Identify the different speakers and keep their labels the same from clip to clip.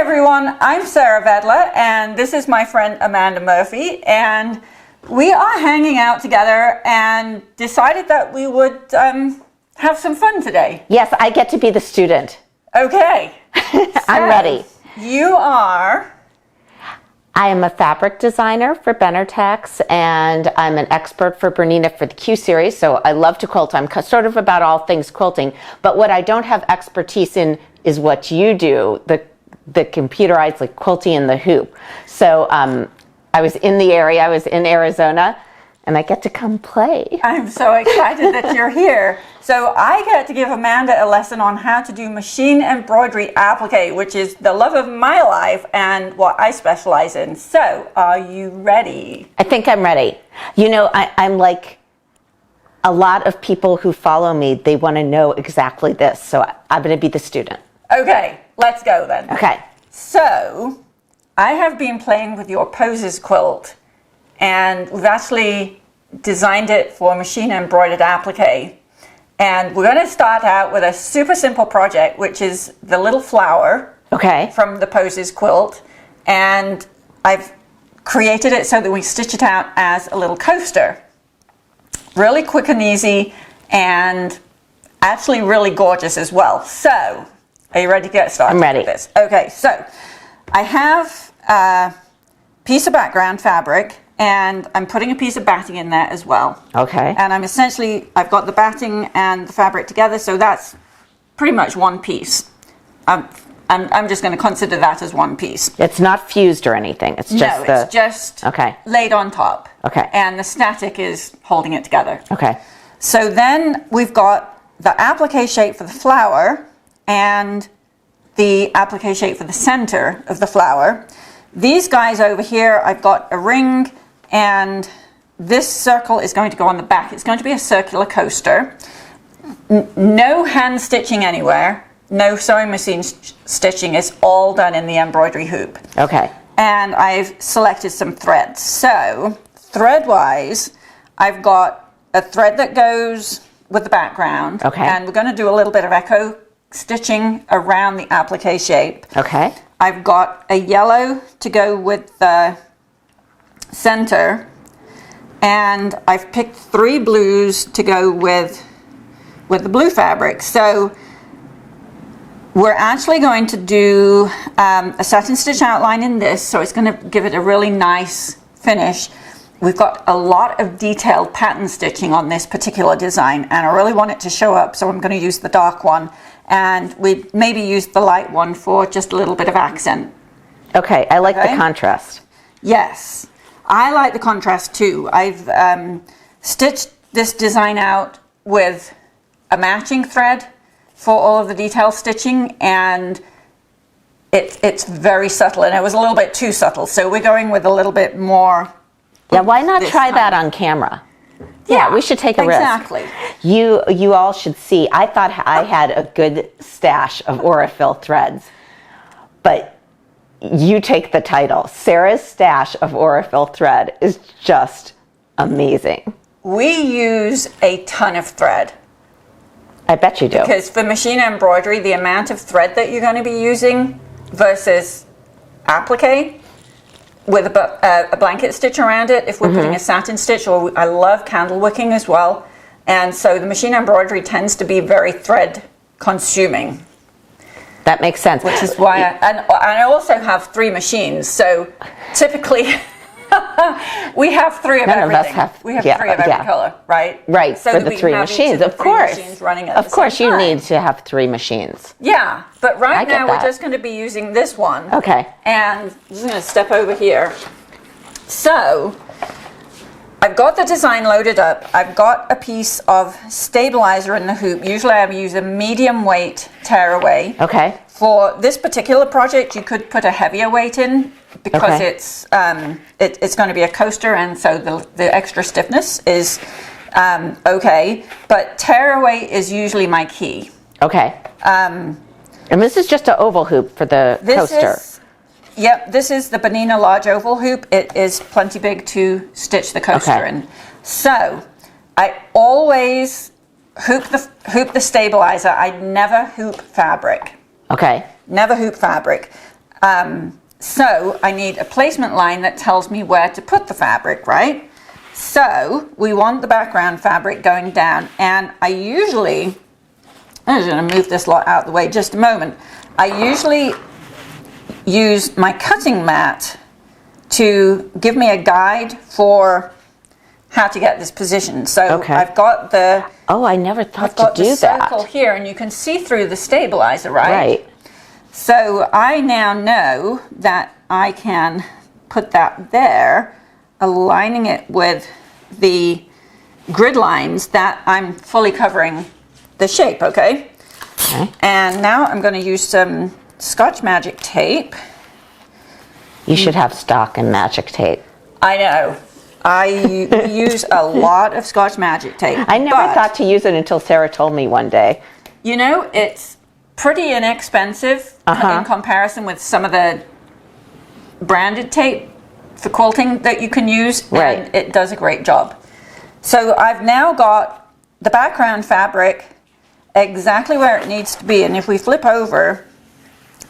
Speaker 1: everyone, I'm Sarah Vedeler and this is my friend Amanda Murphy, and we are hanging out together and decided that we would have some fun today.
Speaker 2: Yes, I get to be the student.
Speaker 1: Okay.
Speaker 2: I'm ready.
Speaker 1: You are?
Speaker 2: I am a fabric designer for BERNINA, and I'm an expert for BERNINA for the Q series, so I love to quilt. I'm sort of about all things quilting, but what I don't have expertise in is what you do, the computerized like quilting and the hoop. So I was in the area, I was in Arizona, and I get to come play.
Speaker 1: I'm so excited that you're here. So I get to give Amanda a lesson on how to do machine embroidery applique, which is the love of my life and what I specialize in. So are you ready?
Speaker 2: I think I'm ready. You know, I'm like a lot of people who follow me, they want to know exactly this. So I'm going to be the student.
Speaker 1: Okay, let's go then.
Speaker 2: Okay.
Speaker 1: So I have been playing with your Posies quilt, and we've actually designed it for machine embroidered applique. And we're going to start out with a super simple project, which is the little flower from the Posies quilt. And I've created it so that we stitch it out as a little coaster. Really quick and easy, and actually really gorgeous as well. So, are you ready to get started?
Speaker 2: I'm ready.
Speaker 1: With this? Okay, so I have a piece of background fabric, and I'm putting a piece of batting in there as well.
Speaker 2: Okay.
Speaker 1: And I've got the batting and the fabric together, so that's pretty much one piece. I'm just going to consider that as one piece.
Speaker 2: It's not fused or anything. It's just
Speaker 1: it's just laid on top.
Speaker 2: Okay.
Speaker 1: And the static is holding it together.
Speaker 2: Okay.
Speaker 1: So then we've got the applique shape for the flower and the applique shape for the center of the flower. These guys over here, I've got a ring, and this circle is going to go on the back. It's going to be a circular coaster. No hand stitching anywhere, no sewing machine stitching. It's all done in the embroidery hoop.
Speaker 2: Okay.
Speaker 1: And I've selected some threads. So thread-wise, I've got a thread that goes with the background.
Speaker 2: Okay.
Speaker 1: And we're going to do a little bit of echo stitching around the applique shape.
Speaker 2: Okay.
Speaker 1: I've got a yellow to go with the center, and I've picked 3 blues to go with the blue fabric. So we're actually going to do a satin stitch outline in this, so it's going to give it a really nice finish. We've got a lot of detailed pattern stitching on this particular design, and I really want it to show up, so I'm going to use the dark one, and we maybe use the light one for just a little bit of accent.
Speaker 2: Okay, I like the contrast.
Speaker 1: Yes, I like the contrast too. I've stitched this design out with a matching thread for all of the detail stitching, and it's very subtle, and it was a little bit too subtle, so we're going with a little bit more.
Speaker 2: Yeah, why not try that on camera? Yeah, we should take a risk.
Speaker 1: Exactly.
Speaker 2: You all should see. I thought I had a good stash of Aurifil threads, but you take the title. Sarah's stash of Aurifil thread is just amazing. We
Speaker 1: use a ton of thread.
Speaker 2: I bet you do.
Speaker 1: Because for machine embroidery, the amount of thread that you're going to be using versus applique with a blanket stitch around it, if we're putting a satin stitch, or I love candle wicking as well. And so the machine embroidery tends to be very thread consuming.
Speaker 2: That makes sense.
Speaker 1: Which is why I also have 3 machines. So typically we have 3 of everything. We have 3 of every color, right?
Speaker 2: Right,
Speaker 1: so
Speaker 2: for the 3 machines, of course.
Speaker 1: Of course,
Speaker 2: you need to have 3 machines.
Speaker 1: Yeah, but right now we're just going to be using this one.
Speaker 2: Okay.
Speaker 1: And I'm just going to step over here. So I've got the design loaded up. I've got a piece of stabilizer in the hoop. Usually I use a medium weight tearaway.
Speaker 2: Okay.
Speaker 1: For this particular project, you could put a heavier weight in because it's going to be a coaster, and so the extra stiffness is okay. But tearaway is usually my key.
Speaker 2: Okay. And this is just an oval hoop for the coaster.
Speaker 1: Yep, this is the BERNINA large oval hoop. It is plenty big to stitch the coaster in. So I always hoop the stabilizer. I never hoop fabric.
Speaker 2: Okay.
Speaker 1: Never hoop fabric. So I need a placement line that tells me where to put the fabric, right? So we want the background fabric going down, and I'm just going to move this lot out of the way just a moment. I usually use my cutting mat to give me a guide for how to get this position. So I've got the...
Speaker 2: Oh, I never thought to do that.
Speaker 1: I've got the circle here, and you can see through the stabilizer, right?
Speaker 2: Right.
Speaker 1: So I now know that I can put that there, aligning it with the grid lines that I'm fully covering the shape, okay? And now I'm going to use some Scotch Magic tape.
Speaker 2: You should have stock in magic tape.
Speaker 1: I know. I use a lot of Scotch Magic tape.
Speaker 2: I never thought to use it until Sarah told me one day.
Speaker 1: You know, it's pretty inexpensive in comparison with some of the branded tape for quilting that you can use, and it does a great job. So I've now got the background fabric exactly where it needs to be, and if we flip over,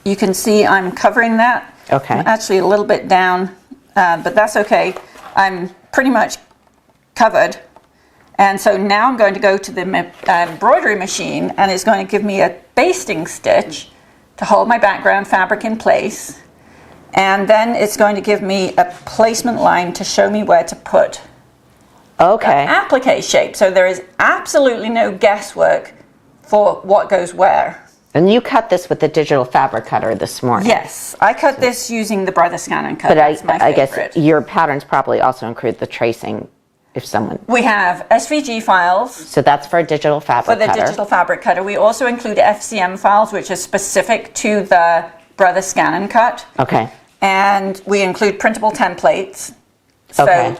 Speaker 1: you can see I'm covering that.
Speaker 2: Okay.
Speaker 1: I'm actually a little bit down, but that's okay. I'm pretty much covered. And so now I'm going to go to the embroidery machine, and it's going to give me a basting stitch to hold my background fabric in place. And then it's going to give me a placement line to show me where to put the applique shape. So there is absolutely no guesswork for what goes where.
Speaker 2: And you cut this with the digital fabric cutter this morning.
Speaker 1: Yes, I cut this using the Brother Scan and Cut.
Speaker 2: But
Speaker 1: That's my
Speaker 2: I
Speaker 1: favorite.
Speaker 2: guess your patterns probably also include the tracing if someone...
Speaker 1: We have SVG files.
Speaker 2: So that's for a digital fabric cutter.
Speaker 1: For the digital fabric cutter. We also include FCM files, which are specific to the Brother Scan and Cut.
Speaker 2: Okay.
Speaker 1: And we include printable templates. So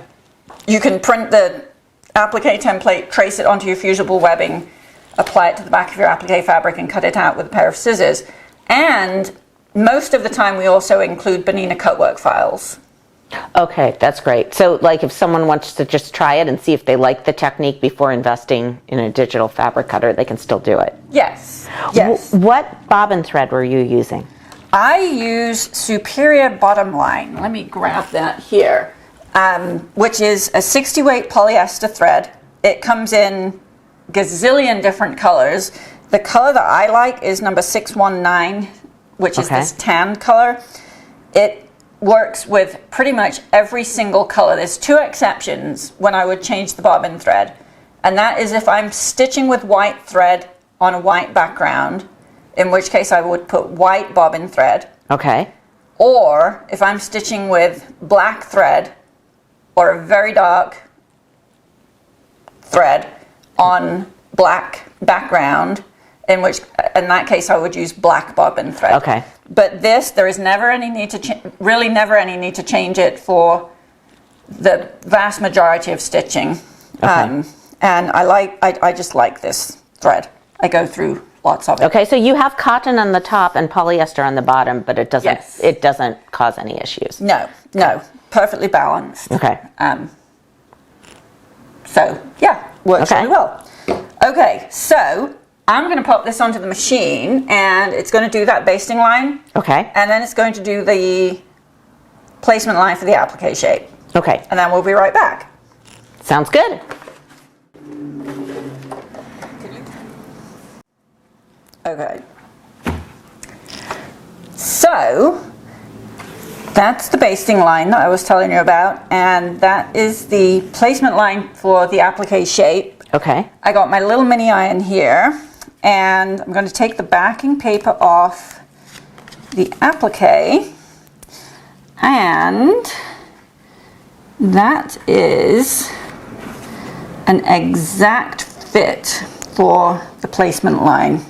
Speaker 1: you can print the applique template, trace it onto your fusible webbing, apply it to the back of your applique fabric, and cut it out with a pair of scissors. And most of the time we also include BERNINA cutwork files.
Speaker 2: Okay, that's great. So like if someone wants to just try it and see if they like the technique before investing in a digital fabric cutter, they can still do it?
Speaker 1: Yes, yes.
Speaker 2: What bobbin thread were you using?
Speaker 1: I use Superior Bottom Line. Let me grab that here, which is a 60 weight polyester thread. It comes in gazillion different colors. The color that I like is number 619, which is this tan color. It works with pretty much every single color. There's two exceptions when I would change the bobbin thread, and that is if I'm stitching with white thread on a white background, in which case I would put white bobbin thread.
Speaker 2: Okay.
Speaker 1: Or if I'm stitching with black thread or a very dark thread on black background, in that case I would use black bobbin thread.
Speaker 2: Okay.
Speaker 1: But this, there is never any need to really never any need to change it for the vast majority of stitching.
Speaker 2: Okay.
Speaker 1: And I just like this thread. I go through lots of it.
Speaker 2: Okay, so you have cotton on the top and polyester on the bottom, but it doesn't cause any issues.
Speaker 1: No, perfectly balanced.
Speaker 2: Okay.
Speaker 1: So yeah, works really well. Okay, so I'm going to pop this onto the machine, and it's going to do that basting line.
Speaker 2: Okay.
Speaker 1: And then it's going to do the placement line for the applique shape.
Speaker 2: Okay.
Speaker 1: And then we'll be right back.
Speaker 2: Sounds good.
Speaker 1: Okay. So that's the basting line that I was telling you about, and that is the placement line for the applique shape.
Speaker 2: Okay.
Speaker 1: I got my little mini iron here, and I'm going to take the backing paper off the applique, and that is an exact fit for the placement line.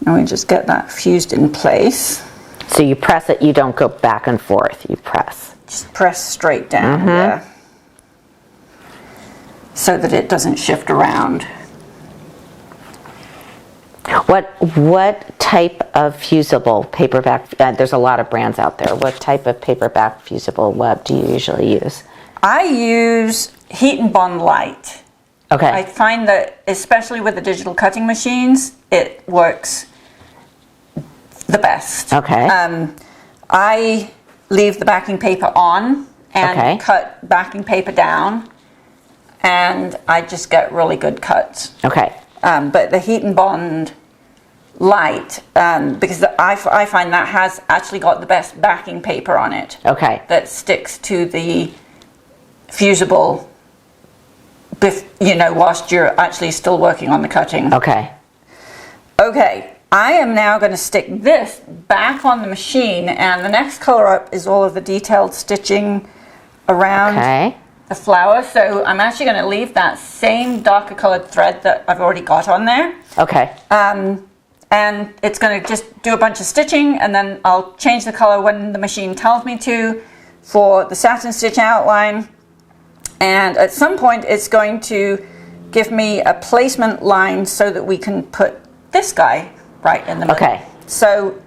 Speaker 1: Now we just get that fused in place.
Speaker 2: So you press it, you don't go back and forth, you press.
Speaker 1: Just press straight down there, so that it doesn't shift around.
Speaker 2: What type of fusible paperback, there's a lot of brands out there, what type of paperback fusible web do you usually use?
Speaker 1: I use Heat and Bond Light.
Speaker 2: Okay.
Speaker 1: I find that, especially with the digital cutting machines, it works the best.
Speaker 2: Okay.
Speaker 1: I leave the backing paper on and
Speaker 2: Okay.
Speaker 1: cut backing paper down, and I just get really good cuts.
Speaker 2: Okay.
Speaker 1: But the Heat and Bond light, because I find that has actually got the best backing paper on it.
Speaker 2: Okay.
Speaker 1: That sticks to the fusible, whilst you're actually still working on the cutting.
Speaker 2: Okay.
Speaker 1: Okay, I am now going to stick this back on the machine, and the next color up is all of the detailed stitching around
Speaker 2: Okay.
Speaker 1: the flower. So I'm actually going to leave that same darker colored thread that I've already got on there.
Speaker 2: Okay.
Speaker 1: And it's going to just do a bunch of stitching, and then I'll change the color when the machine tells me to for the satin stitch outline. And at some point it's going to give me a placement line so that we can put this guy right in the middle.
Speaker 2: Okay.
Speaker 1: So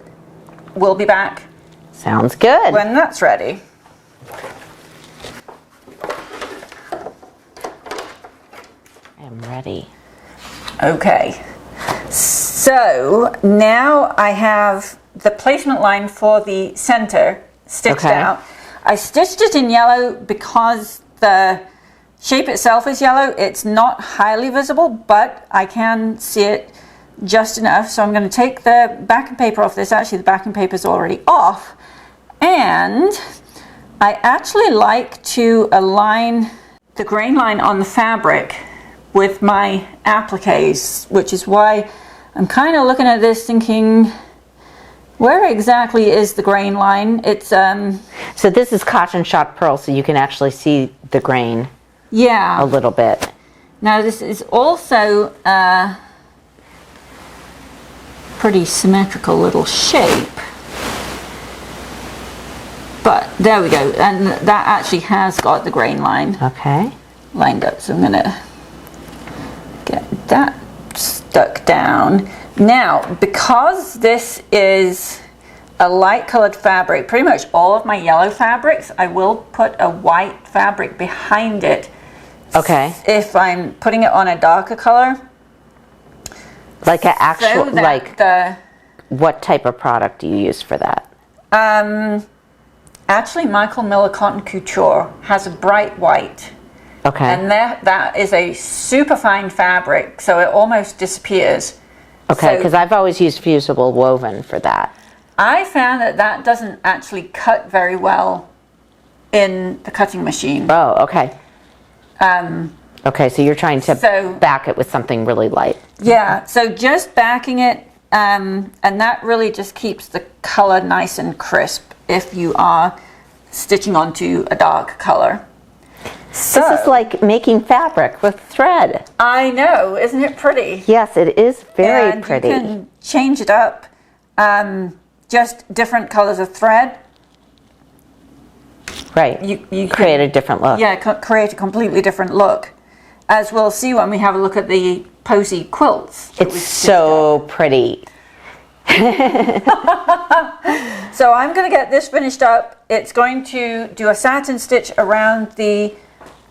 Speaker 1: we'll be back
Speaker 2: Sounds good.
Speaker 1: when that's ready.
Speaker 2: I'm ready.
Speaker 1: Okay. So now I have the placement line for the center stitched
Speaker 2: Okay.
Speaker 1: out. I stitched it in yellow because the shape itself is yellow. It's not highly visible, but I can see it just enough. So I'm going to take the backing paper off this. Actually, the backing paper is already off. And I actually like to align the grain line on the fabric with my appliques, which is why I'm kind of looking at this thinking, where exactly is the grain line? It's
Speaker 2: So this is cotton shot pearl, so you can actually see the grain a
Speaker 1: yeah.
Speaker 2: little bit.
Speaker 1: Now this is also a pretty symmetrical little shape, but there we go, and that actually has got the grain line
Speaker 2: Okay.
Speaker 1: lined up. So I'm gonna get that stuck down. Now, because this is a light colored fabric, pretty much all of my yellow fabrics, I will put a white fabric behind it.
Speaker 2: Okay.
Speaker 1: If I'm putting it on a darker color.
Speaker 2: Like an actual,
Speaker 1: So that
Speaker 2: like, what type of product do you use for that?
Speaker 1: Actually, Michael Miller Cotton Couture has a bright white.
Speaker 2: Okay.
Speaker 1: And that is a super fine fabric, so it almost disappears.
Speaker 2: Okay,
Speaker 1: So
Speaker 2: because I've always used fusible woven for that.
Speaker 1: I found that doesn't actually cut very well in the cutting machine.
Speaker 2: Oh, okay. Okay, so you're trying to
Speaker 1: So-
Speaker 2: back it with something really light.
Speaker 1: Yeah, so just backing it, and that really just keeps the color nice and crisp if you are stitching onto a dark color. So,
Speaker 2: This is like making fabric with thread.
Speaker 1: I know, isn't it pretty?
Speaker 2: Yes, it is very
Speaker 1: And
Speaker 2: pretty.
Speaker 1: you can change it up, just different colors of thread.
Speaker 2: Right.
Speaker 1: You
Speaker 2: create a different look.
Speaker 1: Yeah, create a completely different look, as we'll see when we have a look at the Posy quilts. that we
Speaker 2: It's
Speaker 1: stitched
Speaker 2: so pretty.
Speaker 1: So I'm going to get this finished up. It's going to do a satin stitch around the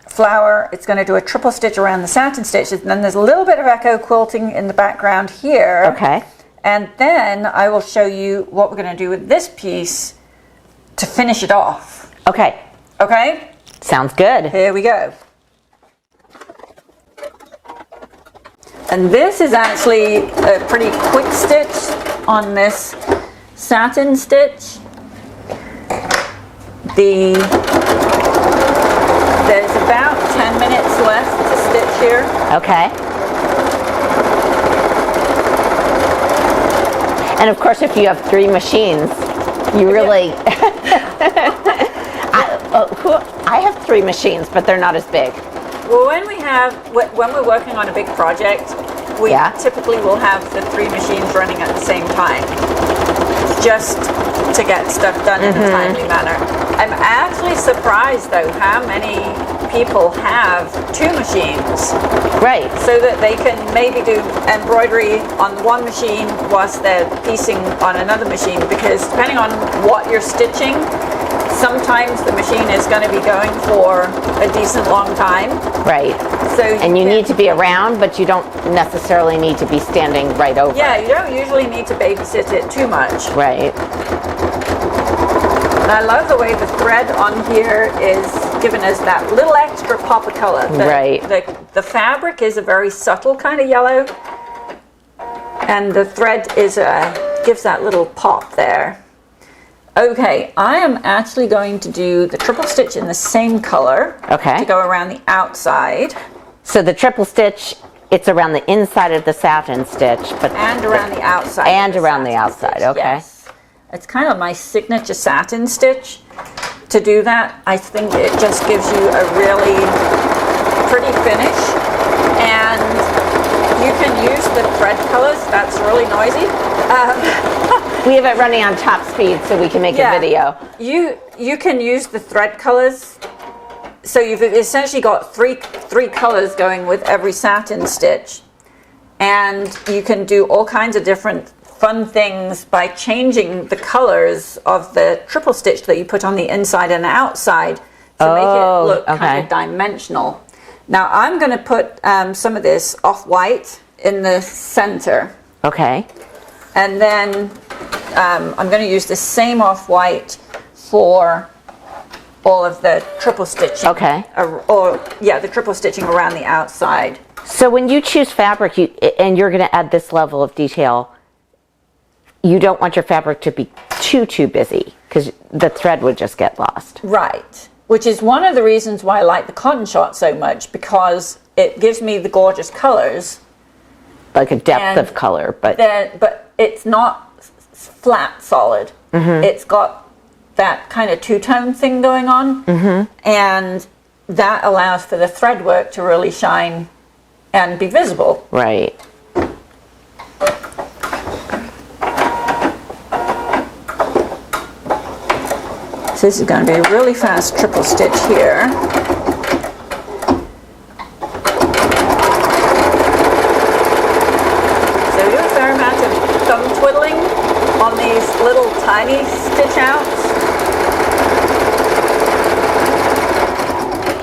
Speaker 1: flower. It's going to do a triple stitch around the satin stitches. And then there's a little bit of echo quilting in the background here.
Speaker 2: Okay.
Speaker 1: And then I will show you what we're going to do with this piece to finish it off.
Speaker 2: Okay.
Speaker 1: Okay?
Speaker 2: Sounds good.
Speaker 1: Here we go. And this is actually a pretty quick stitch on this satin stitch. There's about 10 minutes left to stitch here.
Speaker 2: Okay. And of course, if you have 3 machines, you really... I have 3 machines, but they're not as big.
Speaker 1: Well, when we're working on a big project, we typically will have the 3 machines running at the same time, just to get stuff done in a timely manner. I'm actually surprised, though, how many people have 2 machines.
Speaker 2: Right.
Speaker 1: So that they can maybe do embroidery on one machine whilst they're piecing on another machine, because depending on what you're stitching, sometimes the machine is going to be going for a decent long time.
Speaker 2: Right.
Speaker 1: So
Speaker 2: And you need to be around, but you don't necessarily need to be standing right over
Speaker 1: Yeah,
Speaker 2: it.
Speaker 1: you don't usually need to babysit it too much.
Speaker 2: Right.
Speaker 1: And I love the way the thread on here is giving us that little extra pop of color.
Speaker 2: Right.
Speaker 1: The fabric is a very subtle kind of yellow, and the thread is gives that little pop there. Okay, I am actually going to do the triple stitch in the same color.
Speaker 2: Okay.
Speaker 1: To go around the outside.
Speaker 2: So the triple stitch, it's around the inside of the satin stitch, but
Speaker 1: and around the outside.
Speaker 2: And around the outside.
Speaker 1: Stitch,
Speaker 2: okay.
Speaker 1: Yes. It's kind of my signature satin stitch. To do that, I think it just gives you a really pretty finish, and you can use the thread colors. That's really noisy.
Speaker 2: We have it running on top speed so we can make a video.
Speaker 1: You can use the thread colors. So you've essentially got three colors going with every satin stitch, and you can do all kinds of different fun things by changing the colors of the triple stitch that you put on the inside and the outside to make it look kind of dimensional. Now I'm going to put some of this off-white in the center. Okay. And then I'm going to use the same off-white for all of the triple stitching. Okay. The triple stitching around the outside.
Speaker 2: So when you choose fabric, and you're going to add this level of detail, you don't want your fabric to be too busy because the thread would just get lost.
Speaker 1: Right. Which is one of the reasons why I like the cotton shot so much, because it gives me the gorgeous colors.
Speaker 2: Like a depth of color, but
Speaker 1: it's not flat solid. Mm-hmm. It's got that kind of two-tone thing going on. Mm-hmm. And that allows for the thread work to really shine and be visible.
Speaker 2: Right.
Speaker 1: So this is going to be a really fast triple stitch here. So we do a fair amount of thumb twiddling on these little tiny stitch outs.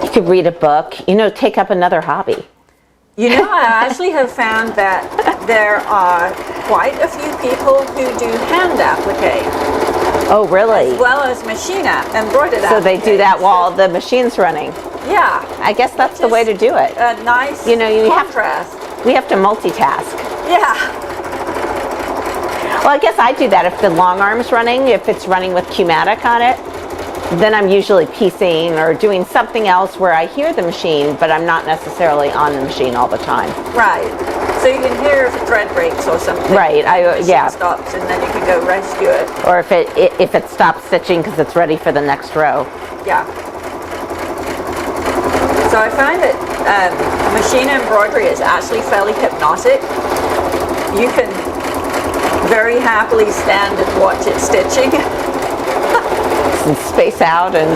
Speaker 2: You could read a book, take up another hobby.
Speaker 1: I actually have found that there are quite a few people who do hand applique.
Speaker 2: Oh, really?
Speaker 1: As well as machine embroidered applique.
Speaker 2: So they do that while the machine's running.
Speaker 1: Yeah.
Speaker 2: I guess that's the way to do it.
Speaker 1: A nice contrast.
Speaker 2: We have to multitask.
Speaker 1: Yeah.
Speaker 2: Well, I guess I do that if the long arm's running, if it's running with Q-matic on it. Then I'm usually piecing or doing something else where I hear the machine, but I'm not necessarily on the machine all the time.
Speaker 1: Right. So you can hear if a thread breaks or something.
Speaker 2: Right.
Speaker 1: Yeah. Stops, and then you can go rescue it.
Speaker 2: Or if it stops stitching because it's ready for the next row.
Speaker 1: Yeah. So I find that machine embroidery is actually fairly hypnotic. You can very happily stand and watch it stitching.
Speaker 2: And space out and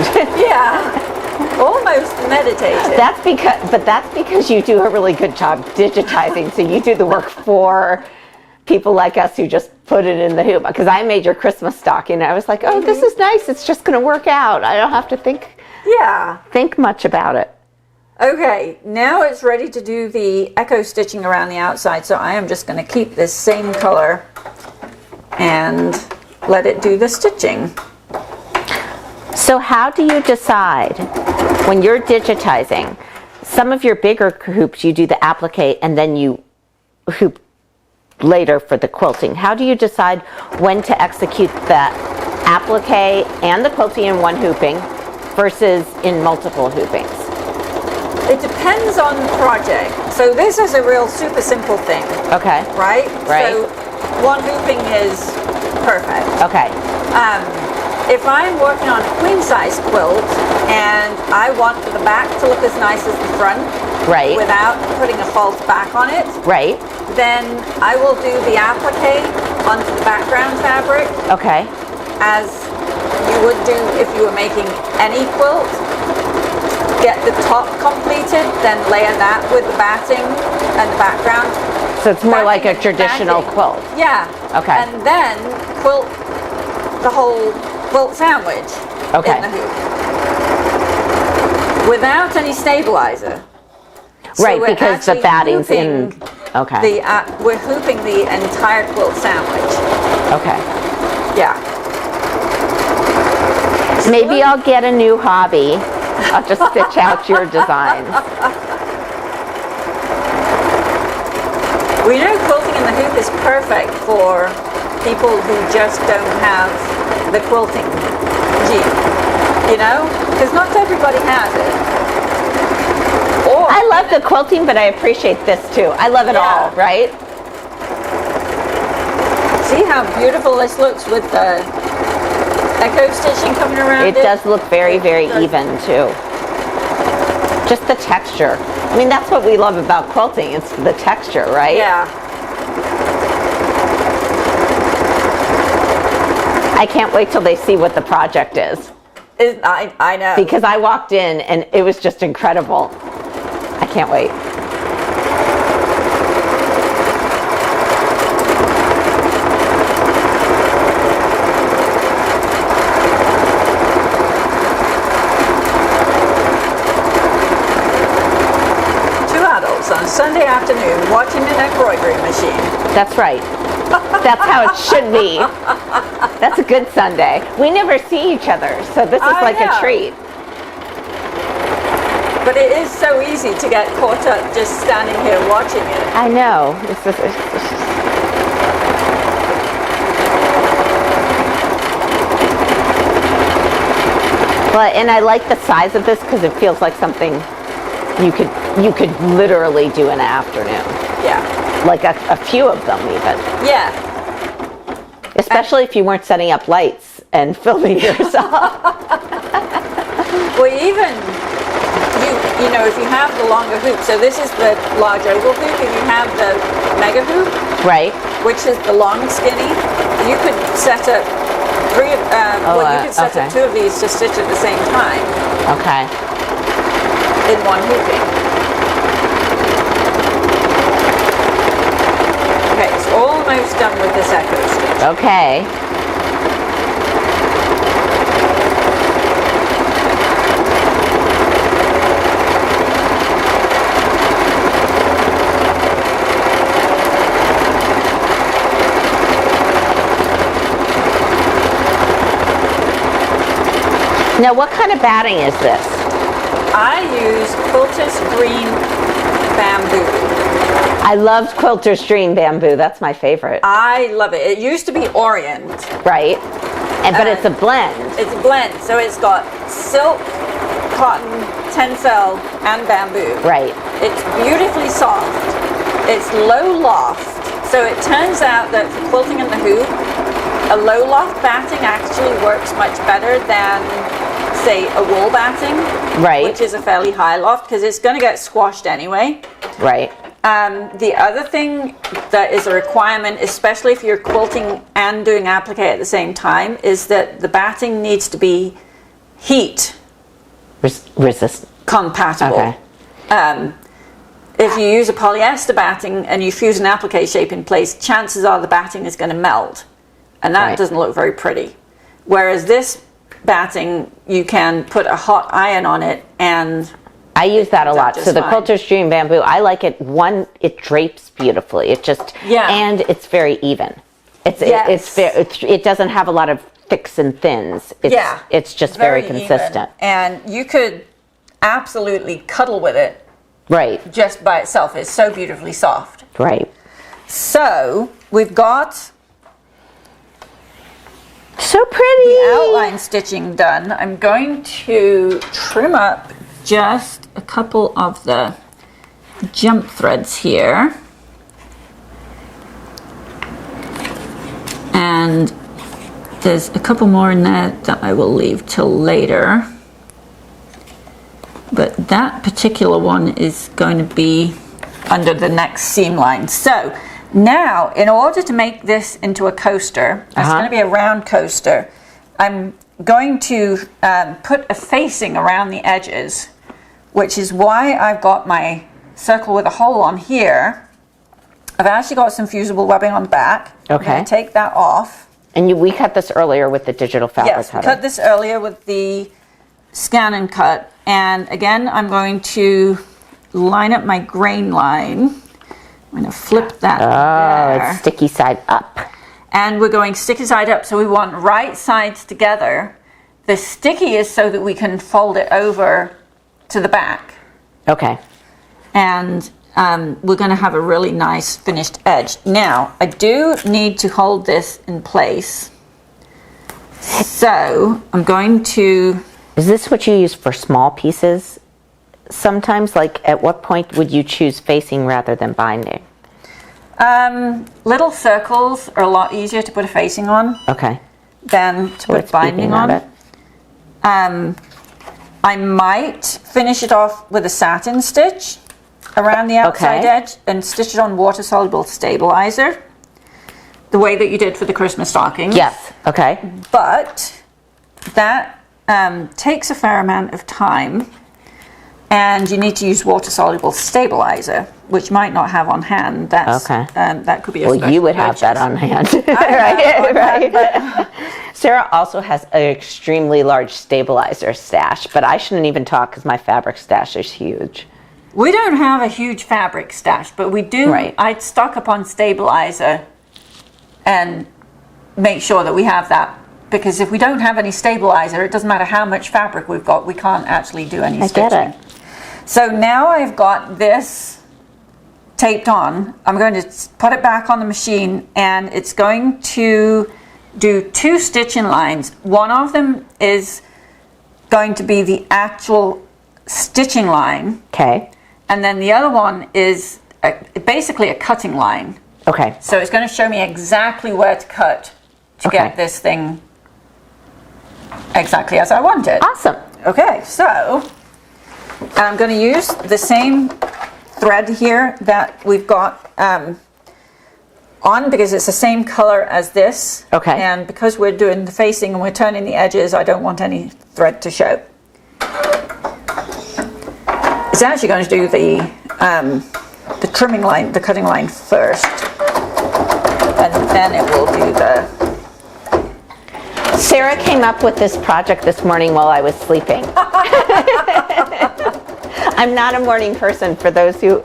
Speaker 1: almost meditative.
Speaker 2: That's because you do a really good job digitizing. So you do the work for people like us who just put it in the hoop. Because I made your Christmas stocking, I was like, oh, this is nice. It's just going to work out. I don't have to think much about it.
Speaker 1: Okay, now it's ready to do the echo stitching around the outside. So I am just going to keep this same color and let it do the stitching.
Speaker 2: So how do you decide when you're digitizing? Some of your bigger hoops, you do the applique and then you hoop later for the quilting. How do you decide when to execute the applique and the quilting in one hooping versus in multiple hoopings?
Speaker 1: It depends on the project. So this is a real super simple thing.
Speaker 2: Okay.
Speaker 1: Right?
Speaker 2: Right.
Speaker 1: So one hooping is perfect.
Speaker 2: Okay.
Speaker 1: If I'm working on a queen size quilt and I want the back to look as nice as the front,
Speaker 2: right,
Speaker 1: without putting a false back on it,
Speaker 2: right,
Speaker 1: then I will do the applique onto the background fabric.
Speaker 2: Okay.
Speaker 1: As you would do if you were making any quilt. Get the top completed, then layer that with the batting and the background.
Speaker 2: So it's more like a traditional quilt.
Speaker 1: Yeah.
Speaker 2: Okay.
Speaker 1: And then quilt the whole quilt sandwich in the hoop without any stabilizer.
Speaker 2: Right, so because the batting's in. Okay.
Speaker 1: We're hooping the entire quilt sandwich.
Speaker 2: Okay.
Speaker 1: Yeah.
Speaker 2: Maybe I'll get a new hobby. I'll just stitch out your designs.
Speaker 1: We know quilting in the hoop is perfect for people who just don't have the quilting gene, you know? Because not everybody has it. Or
Speaker 2: I love the quilting, but I appreciate this too. I love it all, right?
Speaker 1: See how beautiful this looks with the echo stitching coming around it?
Speaker 2: It does look very, very even too. Just the texture. I mean, that's what we love about quilting. It's the texture, right?
Speaker 1: Yeah.
Speaker 2: I can't wait till they see what the project is.
Speaker 1: I know.
Speaker 2: Because I walked in and it was just incredible. I can't wait.
Speaker 1: On Sunday afternoon watching an embroidery machine.
Speaker 2: That's right. That's how it should be. That's a good Sunday. We never see each other, so this is like a treat.
Speaker 1: But it is so easy to get caught up just standing here watching it.
Speaker 2: I know. Well, and I like the size of this because it feels like something you could literally do in an afternoon.
Speaker 1: Yeah.
Speaker 2: Like a few of them even.
Speaker 1: Yeah.
Speaker 2: Especially if you weren't setting up lights and filming yourself.
Speaker 1: Well, even, you know, if you have the longer hoop, so this is the large oval hoop, if you have the mega hoop,
Speaker 2: right,
Speaker 1: which is the long skinny, you could set up you could set up two of these to stitch at the same time.
Speaker 2: Okay.
Speaker 1: In one hooping. Okay, it's almost done with this echo stitch.
Speaker 2: Okay. Now, what kind of batting is this?
Speaker 1: I use Quilter's Green Bamboo.
Speaker 2: I loved Quilter's Green Bamboo. That's my favorite.
Speaker 1: I love it. It used to be Orient.
Speaker 2: Right. But it's a blend.
Speaker 1: It's a blend. So it's got silk, cotton, tencel, and bamboo.
Speaker 2: Right.
Speaker 1: It's beautifully soft. It's low loft. So it turns out that for quilting in the hoop, a low loft batting actually works much better than, say, a wool batting,
Speaker 2: right,
Speaker 1: which is a fairly high loft because it's going to get squashed anyway.
Speaker 2: Right.
Speaker 1: The other thing that is a requirement, especially if you're quilting and doing applique at the same time, is that the batting needs to be heat
Speaker 2: resist
Speaker 1: compatible.
Speaker 2: Okay.
Speaker 1: If you use a polyester batting and you fuse an applique shape in place, chances are the batting is going to melt, and that doesn't look very pretty. Whereas this batting, you can put a hot iron on it, and
Speaker 2: I use that a lot. So the
Speaker 1: fine.
Speaker 2: Quilter's Dream Bamboo, I like it. One, it drapes beautifully. It just and it's very even. It doesn't have a lot of thicks and thins. It's just very consistent.
Speaker 1: Even. And you could absolutely cuddle with it.
Speaker 2: Right.
Speaker 1: Just by itself. It's so beautifully soft.
Speaker 2: Right.
Speaker 1: So we've got
Speaker 2: so pretty
Speaker 1: the outline stitching done. I'm going to trim up just a couple of the jump threads here. And there's a couple more in there that I will leave till later. But that particular one is going to be under the next seam line. So now, in order to make this into a coaster, it's going to be a round coaster, I'm going to put a facing around the edges, which is why I've got my circle with a hole on here. I've actually got some fusible webbing on the back.
Speaker 2: Okay.
Speaker 1: I'm going to take that off.
Speaker 2: And we cut this earlier with the digital fabric cutter.
Speaker 1: Yes, we cut this earlier with the scan and cut. And again, I'm going to line up my grain line. I'm going to flip that there.
Speaker 2: It's sticky side up.
Speaker 1: And we're going sticky side up, so we want right sides together. the sticky is so that we can fold it over to the back.
Speaker 2: Okay.
Speaker 1: And we're going to have a really nice finished edge. Now, I do need to hold this in place. So I'm going to...
Speaker 2: Is this what you use for small pieces? Sometimes, like, at what point would you choose facing rather than binding?
Speaker 1: Little circles are a lot easier to put a facing on.
Speaker 2: Okay.
Speaker 1: Than to put binding on. I might finish it off with a satin stitch around the outside edge and stitch it on water-soluble stabilizer, the way that you did for the Christmas stockings.
Speaker 2: Yes, okay.
Speaker 1: But that takes a fair amount of time, and you need to use water-soluble stabilizer, which might not have on hand. That's, that could be a special
Speaker 2: Well, you would have that on hand. Right. Sarah also has an extremely large stabilizer stash, but I shouldn't even talk because my fabric stash is huge.
Speaker 1: We don't have a huge fabric stash, but we do. I'd stock up on stabilizer and make sure that we have that, because if we don't have any stabilizer, it doesn't matter how much fabric we've got, we can't actually do any stitching. I get it. So now I've got this taped on. I'm going to put it back on the machine, and it's going to do 2 stitching lines. One of them is going to be the actual stitching line.
Speaker 2: Okay.
Speaker 1: And then the other one is basically a cutting line.
Speaker 2: Okay. So
Speaker 1: it's going to show me exactly where to cut to get this thing exactly as I want it.
Speaker 2: Awesome.
Speaker 1: Okay, so I'm going to use the same thread here that we've got on, because it's the same color as this.
Speaker 2: Okay.
Speaker 1: And because we're doing the facing and we're turning the edges, I don't want any thread to show. It's actually going to do the trimming line, the cutting line first, and then it will do the...
Speaker 2: Sarah came up with this project this morning while I was sleeping. I'm not a morning person, for those who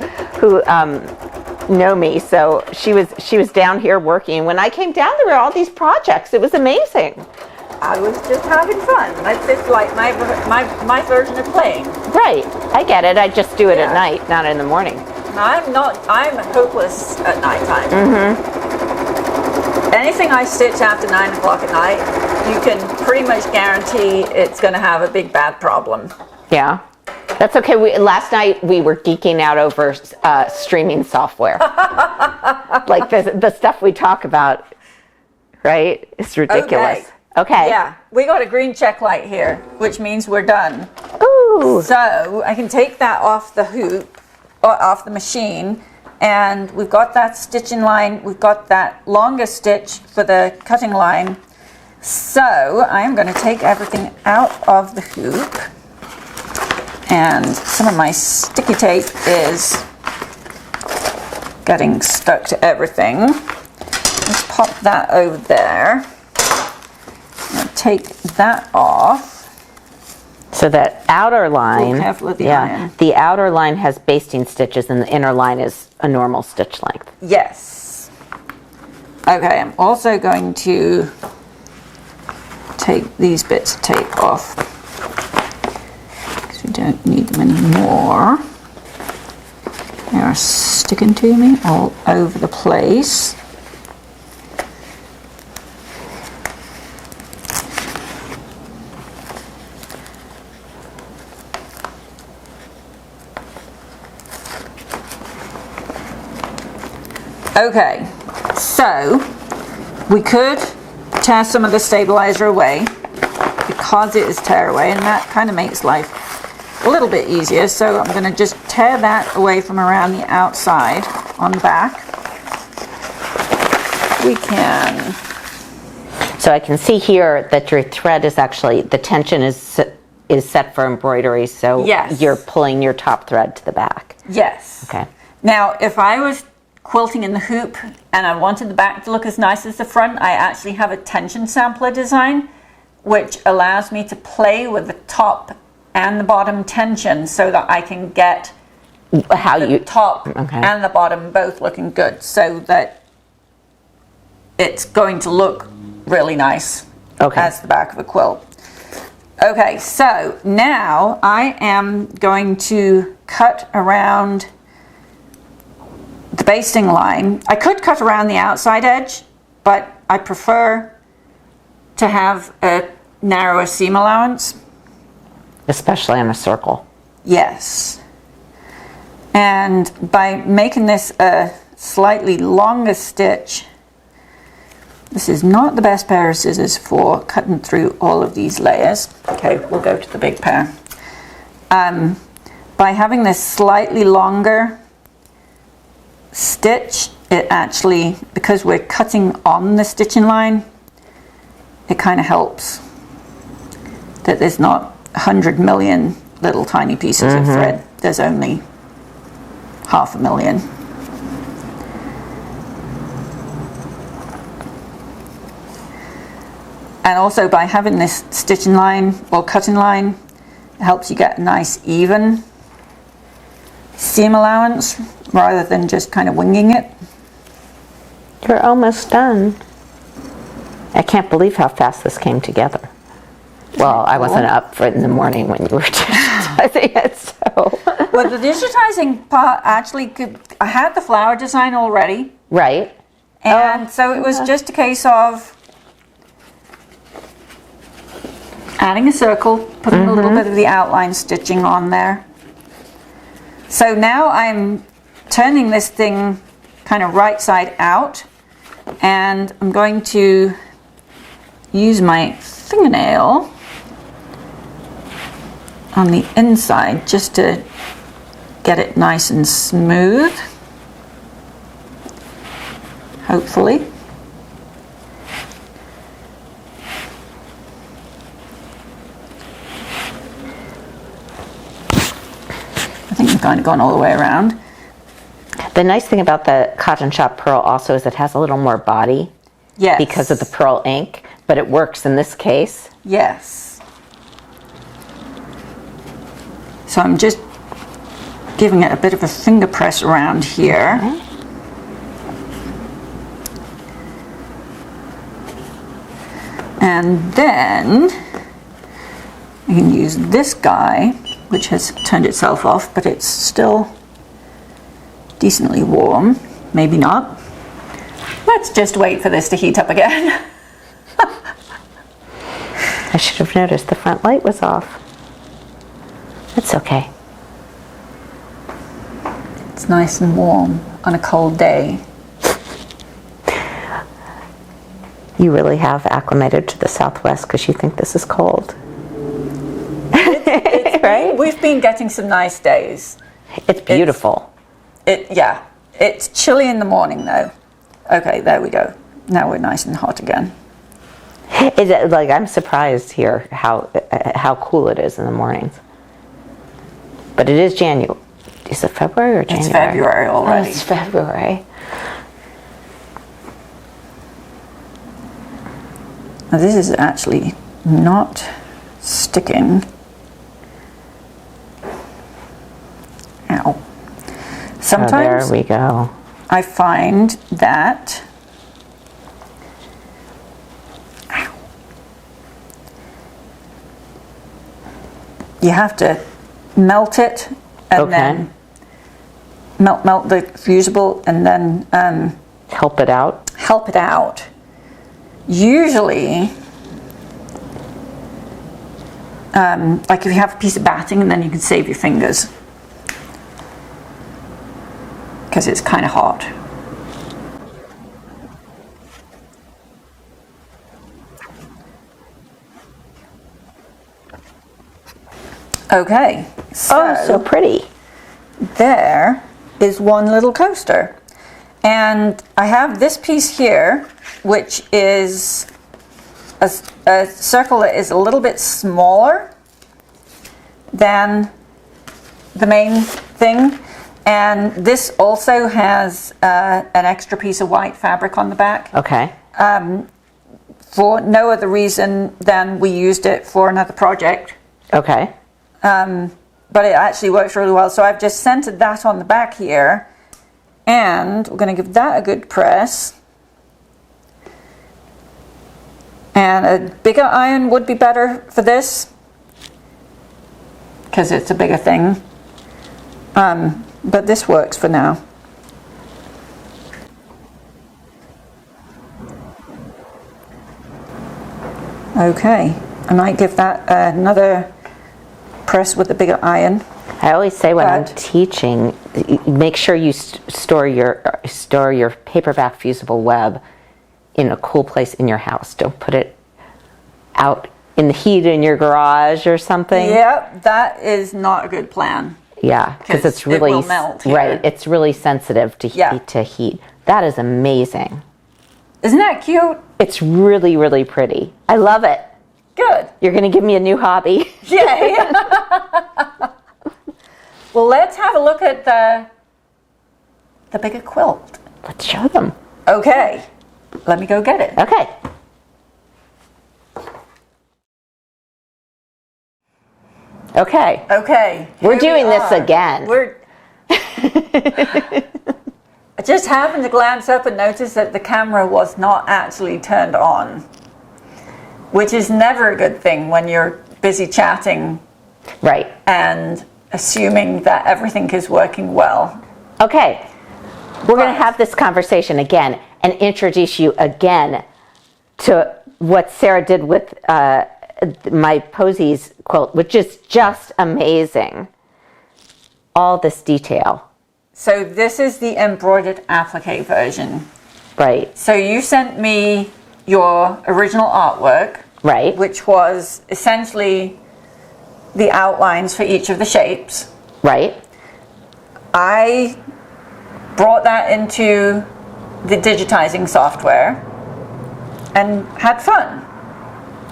Speaker 2: know me. So she was down here working. When I came down, there were all these projects. It was amazing.
Speaker 1: I was just having fun. It's like my version of playing.
Speaker 2: Right. I get it. I just do it at night, not in the morning.
Speaker 1: I'm hopeless at nighttime. Anything I stitch after 9 o'clock at night, you can pretty much guarantee it's going to have a big bad problem.
Speaker 2: Yeah. That's okay. Last night we were geeking out over streaming software. Like the stuff we talk about, right? It's ridiculous. Okay.
Speaker 1: Yeah. We got a green check light here, which means we're done.
Speaker 2: Ooh.
Speaker 1: So I can take that off the hoop, or off the machine, and we've got that stitching line. We've got that longer stitch for the cutting line. So I'm going to take everything out of the hoop. And some of my sticky tape is getting stuck to everything. Let's pop that over there. I'll take that off.
Speaker 2: So that outer line,
Speaker 1: the
Speaker 2: outer line has basting stitches and the inner line is a normal stitch length.
Speaker 1: Yes. Okay, I'm also going to take these bits of tape off, we don't need them anymore. They are sticking to me all over the place. Okay, so we could tear some of the stabilizer away because it is tear away, and that kind of makes life a little bit easier. So I'm going to just tear that away from around the outside on the back. We can.
Speaker 2: So I can see here that your thread is actually, the tension is set for embroidery, so you're pulling your top thread to the back.
Speaker 1: Yes.
Speaker 2: Okay.
Speaker 1: Now, if I was quilting in the hoop and I wanted the back to look as nice as the front, I actually have a tension sampler design, which allows me to play with the top and the bottom tension so that I can get the top and the bottom both looking good, so that it's going to look really nice as the back of a quilt. Okay, so now I am going to cut around the basting line. I could cut around the outside edge, but I prefer to have a narrower seam allowance.
Speaker 2: Especially in a circle.
Speaker 1: Yes. And by making this a slightly longer stitch, this is not the best pair of scissors for cutting through all of these layers. Okay, we'll go to the big pair. By having this slightly longer stitch, it actually, because we're cutting on the stitching line, it kind of helps that there's not 100 million little tiny pieces of thread. There's only 500,000. And also by having this stitching line or cutting line, it helps you get a nice even seam allowance rather than just kind of winging it.
Speaker 2: You're almost done. I can't believe how fast this came together. Well, I wasn't up for it in the morning when you were digitizing it, so.
Speaker 1: Well, the digitizing part actually I had the flower design already.
Speaker 2: Right.
Speaker 1: And so it was just a case of adding a circle, putting a little bit of the outline stitching on there. So now I'm turning this thing kind of right side out, and I'm going to use my fingernail on the inside just to get it nice and smooth, hopefully. I think we've kind of gone all the way around.
Speaker 2: The nice thing about the Cotton Shop Pearl also is it has a little more body.
Speaker 1: Yes.
Speaker 2: Because of the pearl ink, but it works in this case.
Speaker 1: Yes. So I'm just giving it a bit of a finger press around here.
Speaker 2: Okay.
Speaker 1: And then you can use this guy, which has turned itself off, but it's still decently warm. Maybe not. Let's just wait for this to heat up again.
Speaker 2: I should have noticed the front light was off. It's okay.
Speaker 1: It's nice and warm on a cold day.
Speaker 2: You really have acclimated to the Southwest because you think this is cold. Right?
Speaker 1: We've been getting some nice days.
Speaker 2: It's beautiful.
Speaker 1: Yeah, it's chilly in the morning though. Okay, there we go. Now we're nice and hot again.
Speaker 2: Is it, like, I'm surprised here how cool it is in the mornings. But it is January. Is it February or January?
Speaker 1: It's February already.
Speaker 2: Oh, it's February.
Speaker 1: Now this is actually not sticking. Ow. Sometimes
Speaker 2: there we go.
Speaker 1: I find that you have to melt it and then melt the fusible and then
Speaker 2: help it out.
Speaker 1: Help it out. Usually, like if you have a piece of batting and then you can save your fingers because it's kind of hot. Okay,
Speaker 2: So pretty.
Speaker 1: There is one little coaster. And I have this piece here, which is a circle that is a little bit smaller than the main thing. And this also has an extra piece of white fabric on the back.
Speaker 2: Okay.
Speaker 1: For no other reason than we used it for another project.
Speaker 2: Okay.
Speaker 1: But it actually works really well. So I've just centered that on the back here. And we're going to give that a good press. And a bigger iron would be better for this. because it's a bigger thing. But this works for now. Okay, I might give that another press with the bigger iron.
Speaker 2: I always say when I'm teaching, make sure you store your paperback fusible web in a cool place in your house. Don't put it out in the heat in your garage or something.
Speaker 1: Yep, that is not a good plan.
Speaker 2: Yeah, because it's really
Speaker 1: it will melt here.
Speaker 2: right. It's really sensitive to heat. That is amazing.
Speaker 1: Isn't that cute?
Speaker 2: It's really, really pretty. I love it.
Speaker 1: Good.
Speaker 2: You're going to give me a new hobby.
Speaker 1: Yay. Well, let's have a look at the bigger quilt.
Speaker 2: Let's show them.
Speaker 1: Okay, let me go get it.
Speaker 2: Okay. Okay.
Speaker 1: Okay.
Speaker 2: We're doing this again.
Speaker 1: I just happened to glance up and notice that the camera was not actually turned on, which is never a good thing when you're busy chatting.
Speaker 2: Right.
Speaker 1: And assuming that everything is working well.
Speaker 2: Okay. We're going to have this conversation again and introduce you again to what Sarah did with my Posies quilt, which is just amazing. All this detail.
Speaker 1: So this is the embroidered applique version.
Speaker 2: Right.
Speaker 1: So you sent me your original artwork.
Speaker 2: Right.
Speaker 1: Which was essentially the outlines for each of the shapes.
Speaker 2: Right.
Speaker 1: I brought that into the digitizing software and had fun.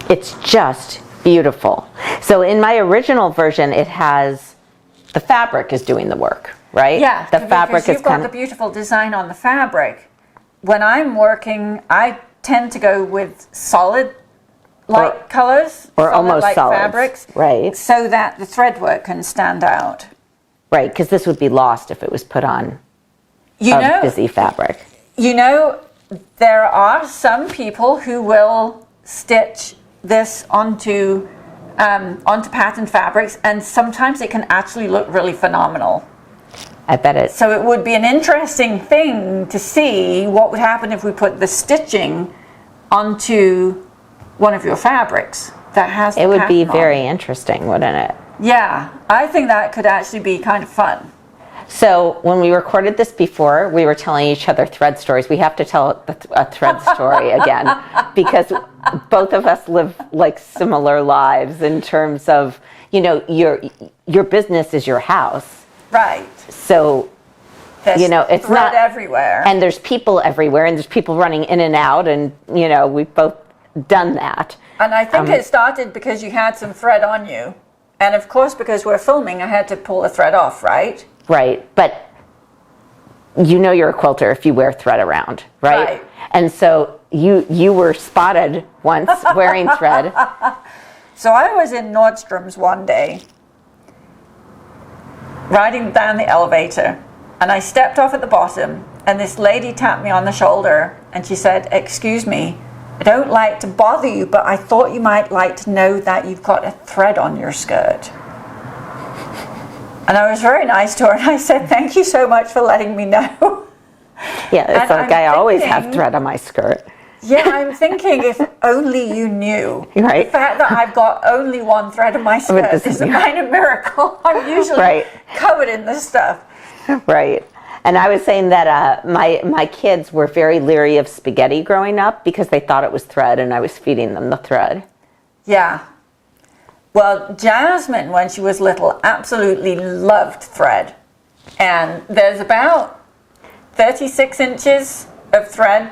Speaker 2: It's just beautiful. So in my original version, it has the fabric is doing the work, right?
Speaker 1: Yeah,
Speaker 2: the fabric is
Speaker 1: you've got the beautiful design on the fabric. When I'm working, I tend to go with solid light colors
Speaker 2: or almost
Speaker 1: light
Speaker 2: solids,
Speaker 1: fabrics,
Speaker 2: right?
Speaker 1: So that the thread work can stand out.
Speaker 2: Right, because this would be lost if it was put on busy fabric.
Speaker 1: You know, there are some people who will stitch this onto patterned fabrics, and sometimes it can actually look really phenomenal.
Speaker 2: I bet it.
Speaker 1: So it would be an interesting thing to see what would happen if we put the stitching onto one of your fabrics that has the
Speaker 2: It would be
Speaker 1: pattern on
Speaker 2: very
Speaker 1: it.
Speaker 2: interesting, wouldn't it?
Speaker 1: Yeah, I think that could actually be kind of fun.
Speaker 2: So when we recorded this before, we were telling each other thread stories. We have to tell a thread story again because both of us live like similar lives in terms of, you know, your business is your house.
Speaker 1: Right.
Speaker 2: So,
Speaker 1: There's
Speaker 2: you know, it's
Speaker 1: thread
Speaker 2: not
Speaker 1: everywhere.
Speaker 2: And there's people everywhere, and there's people running in and out, and, you know, we've both done that.
Speaker 1: And I think it started because you had some thread on you. And of course, because we're filming, I had to pull the thread off, right?
Speaker 2: Right, but you know you're a quilter if you wear thread around, right?
Speaker 1: Right.
Speaker 2: And so you were spotted once wearing thread.
Speaker 1: So I was in Nordstrom's one day, riding down the elevator, and I stepped off at the bottom, and this lady tapped me on the shoulder, and she said, "Excuse me, I don't like to bother you, but I thought you might like to know that you've got a thread on your skirt." And I was very nice to her, and I said, "Thank you so much for letting me know."
Speaker 2: Yeah, it's
Speaker 1: And
Speaker 2: like I always have thread on my skirt.
Speaker 1: Yeah, I'm thinking if only you knew.
Speaker 2: Right.
Speaker 1: The fact that I've got only one thread on my skirt is a kind of miracle. I'm usually covered in this stuff.
Speaker 2: Right. And I was saying that my kids were very leery of spaghetti growing up because they thought it was thread, and I was feeding them the thread.
Speaker 1: Yeah. Well, Jasmine, when she was little, absolutely loved thread. And there's about 36 inches of thread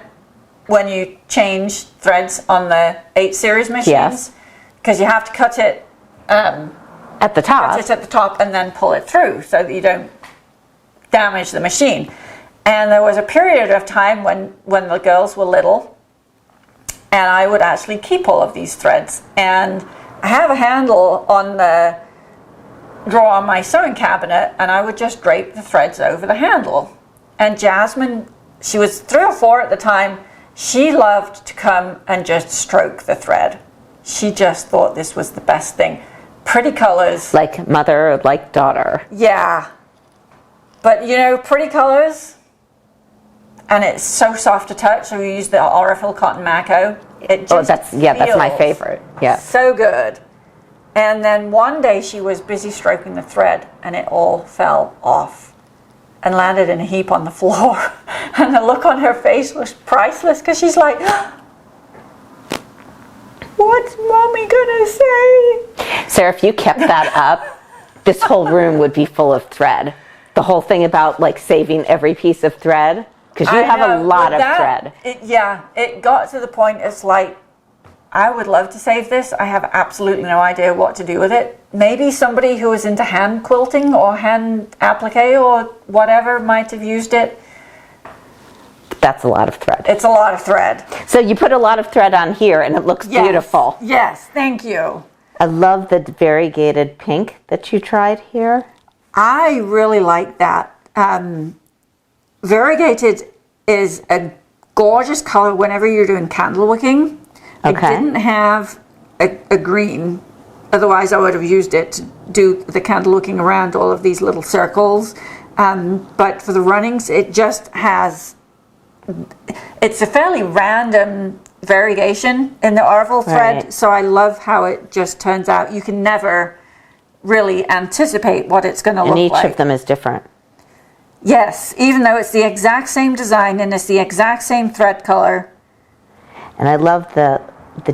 Speaker 1: when you change threads on the 8 series machines.
Speaker 2: Yes.
Speaker 1: Because you have to cut it
Speaker 2: at the top.
Speaker 1: Cut it at the top and then pull it through so that you don't damage the machine. And there was a period of time when the girls were little, and I would actually keep all of these threads. And I have a handle on the drawer on my sewing cabinet, and I would just drape the threads over the handle. And Jasmine, she was 3 or 4 at the time, she loved to come and just stroke the thread. She just thought this was the best thing. pretty colors.
Speaker 2: Like mother, like daughter.
Speaker 1: Yeah. But you know, pretty colors, and it's so soft to touch. So we use the Aurifil Cotton Mako. It just
Speaker 2: that's my favorite. Yeah.
Speaker 1: So good. And then one day she was busy stroking the thread, and it all fell off and landed in a heap on the floor. And the look on her face was priceless, because she's like, "What's Mommy gonna say?"
Speaker 2: Sarah, if you kept that up, this whole room would be full of thread. The whole thing about like saving every piece of thread, because you have a lot of thread.
Speaker 1: It got to the point, it's like, I would love to save this. I have absolutely no idea what to do with it. Maybe somebody who is into hand quilting or hand applique or whatever might have used it.
Speaker 2: That's a lot of thread.
Speaker 1: It's a lot of thread.
Speaker 2: So you put a lot of thread on here and it looks beautiful.
Speaker 1: Yes, thank you.
Speaker 2: I love the variegated pink that you tried here.
Speaker 1: I really like that. Variegated is a gorgeous color whenever you're doing candle wicking.
Speaker 2: Okay.
Speaker 1: I didn't have a green, otherwise I would have used it to do the candle wicking around all of these little circles. But for the runnings, it just has, it's a fairly random variegation in the Aurifil thread.
Speaker 2: Right.
Speaker 1: So I love how it just turns out. You can never really anticipate what it's going to look like.
Speaker 2: And each of them is different.
Speaker 1: Yes, even though it's the exact same design and it's the exact same thread color.
Speaker 2: And I love the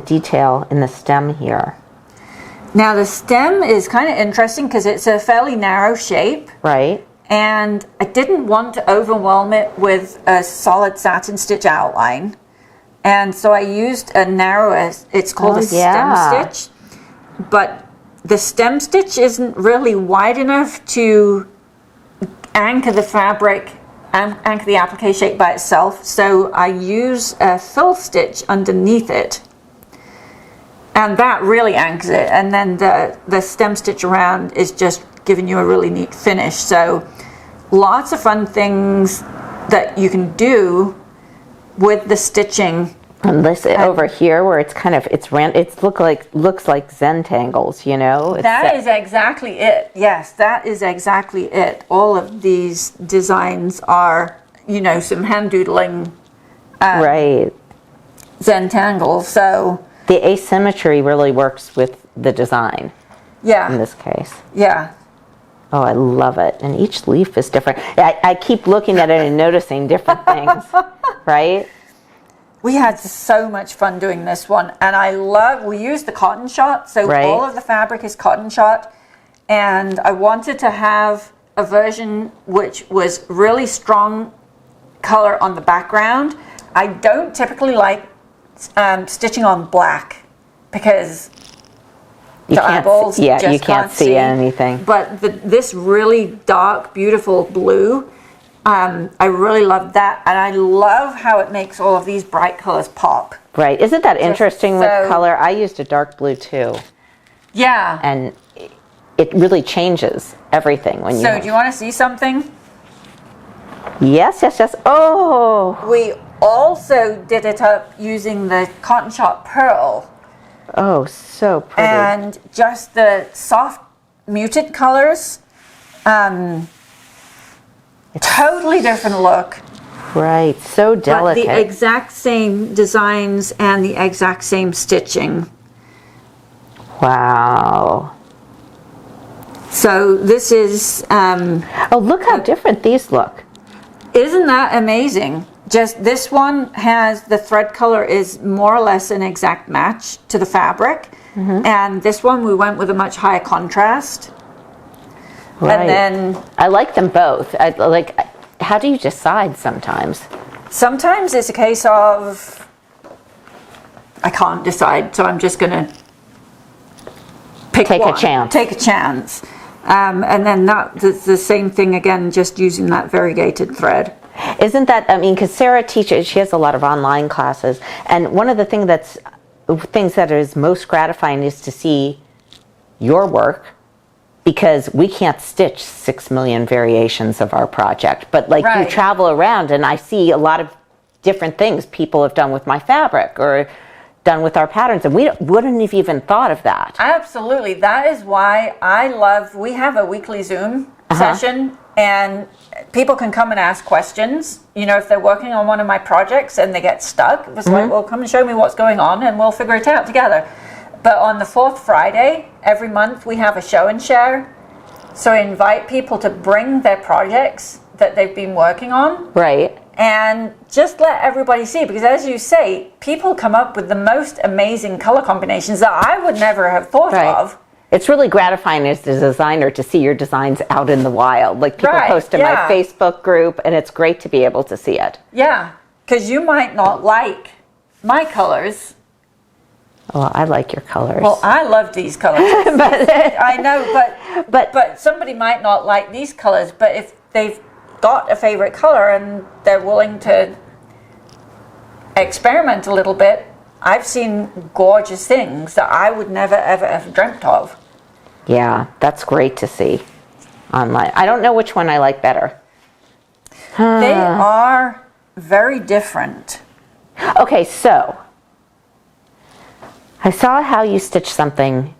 Speaker 2: detail in the stem here.
Speaker 1: Now the stem is kind of interesting because it's a fairly narrow shape.
Speaker 2: Right.
Speaker 1: And I didn't want to overwhelm it with a solid satin stitch outline. And so I used a narrower, it's called a stem stitch. But the stem stitch isn't really wide enough to anchor the fabric, anchor the applique shape by itself. So I use a fill stitch underneath it. And that really anchors it. And then the stem stitch around is just giving you a really neat finish. So lots of fun things that you can do with the stitching.
Speaker 2: And this over here, where it's kind of looks like Zentangles, you know.
Speaker 1: That is exactly it. Yes, that is exactly it. All of these designs are, you know, some hand doodling,
Speaker 2: right,
Speaker 1: Zentangles. So
Speaker 2: the asymmetry really works with the design.
Speaker 1: Yeah.
Speaker 2: In this case.
Speaker 1: Yeah.
Speaker 2: Oh, I love it. And each leaf is different. I keep looking at it and noticing different things, right?
Speaker 1: We had so much fun doing this one, and we used the cotton shot, so all of the fabric is cotton shot, and I wanted to have a version which was really strong color on the background. I don't typically like stitching on black because the eyeballs
Speaker 2: you can't see anything.
Speaker 1: But this really dark, beautiful blue, I really love that, and I love how it makes all of these bright colors pop.
Speaker 2: Right. Isn't that interesting with color? I used a dark blue too.
Speaker 1: Yeah.
Speaker 2: And it really changes everything when you...
Speaker 1: So do you want to see something?
Speaker 2: Yes, yes, yes. Oh!
Speaker 1: We also did it up using the cotton shot pearl.
Speaker 2: Oh, so pretty.
Speaker 1: And just the soft muted colors. Totally different look.
Speaker 2: Right, so delicate.
Speaker 1: But the exact same designs and the exact same stitching.
Speaker 2: Wow.
Speaker 1: So this is...
Speaker 2: oh, look how different these look.
Speaker 1: Isn't that amazing? Just this one has, the thread color is more or less an exact match to the fabric. And this one we went with a much higher contrast.
Speaker 2: Right.
Speaker 1: And then
Speaker 2: I like them both. How do you decide sometimes?
Speaker 1: Sometimes it's a case of I can't decide, so I'm just going to take a chance. Take a chance. And then the same thing again, just using that variegated thread.
Speaker 2: Isn't that, I mean, because Sarah teaches, she has a lot of online classes, and one of the things that is most gratifying is to see your work, because we can't stitch 6 million variations of our project, but you travel around and I see a lot of different things people have done with my fabric or done with our patterns, and we wouldn't have even thought of that.
Speaker 1: Absolutely. That is why we have a weekly Zoom session, and people can come and ask questions. You know, if they're working on one of my projects and they get stuck, it's like, well, come and show me what's going on and we'll figure it out together. But on the fourth Friday, every month, we have a show and share. So I invite people to bring their projects that they've been working on.
Speaker 2: Right.
Speaker 1: And just let everybody see, because as you say, people come up with the most amazing color combinations that I would never have thought of.
Speaker 2: It's really gratifying as a designer to see your designs out in the wild. Like people post in my Facebook group, and it's great to be able to see it.
Speaker 1: Yeah, because you might not like my colors.
Speaker 2: Well, I like your colors.
Speaker 1: Well, I love these colors. I know, but somebody might not like these colors. But if they've got a favorite color and they're willing to experiment a little bit, I've seen gorgeous things that I would never ever have dreamt of.
Speaker 2: Yeah, that's great to see online. I don't know which one I like better.
Speaker 1: They are very different.
Speaker 2: Okay, so I saw how you stitch something,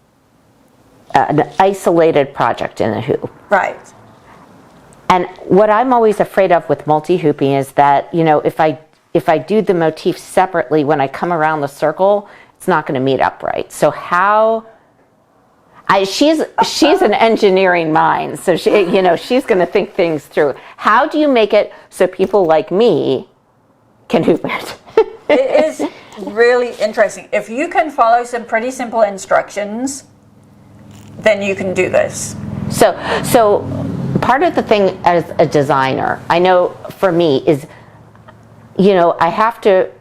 Speaker 2: an isolated project in a hoop.
Speaker 1: Right.
Speaker 2: And what I'm always afraid of with multi-hooping is that, you know, if I do the motif separately, when I come around the circle, it's not going to meet up right. So she's an engineering mind, so she's going to think things through. How do you make it so people like me can hoop it?
Speaker 1: It is really interesting. If you can follow some pretty simple instructions, then you can do this.
Speaker 2: So part of the thing as a designer, I know for me is, you know, I have to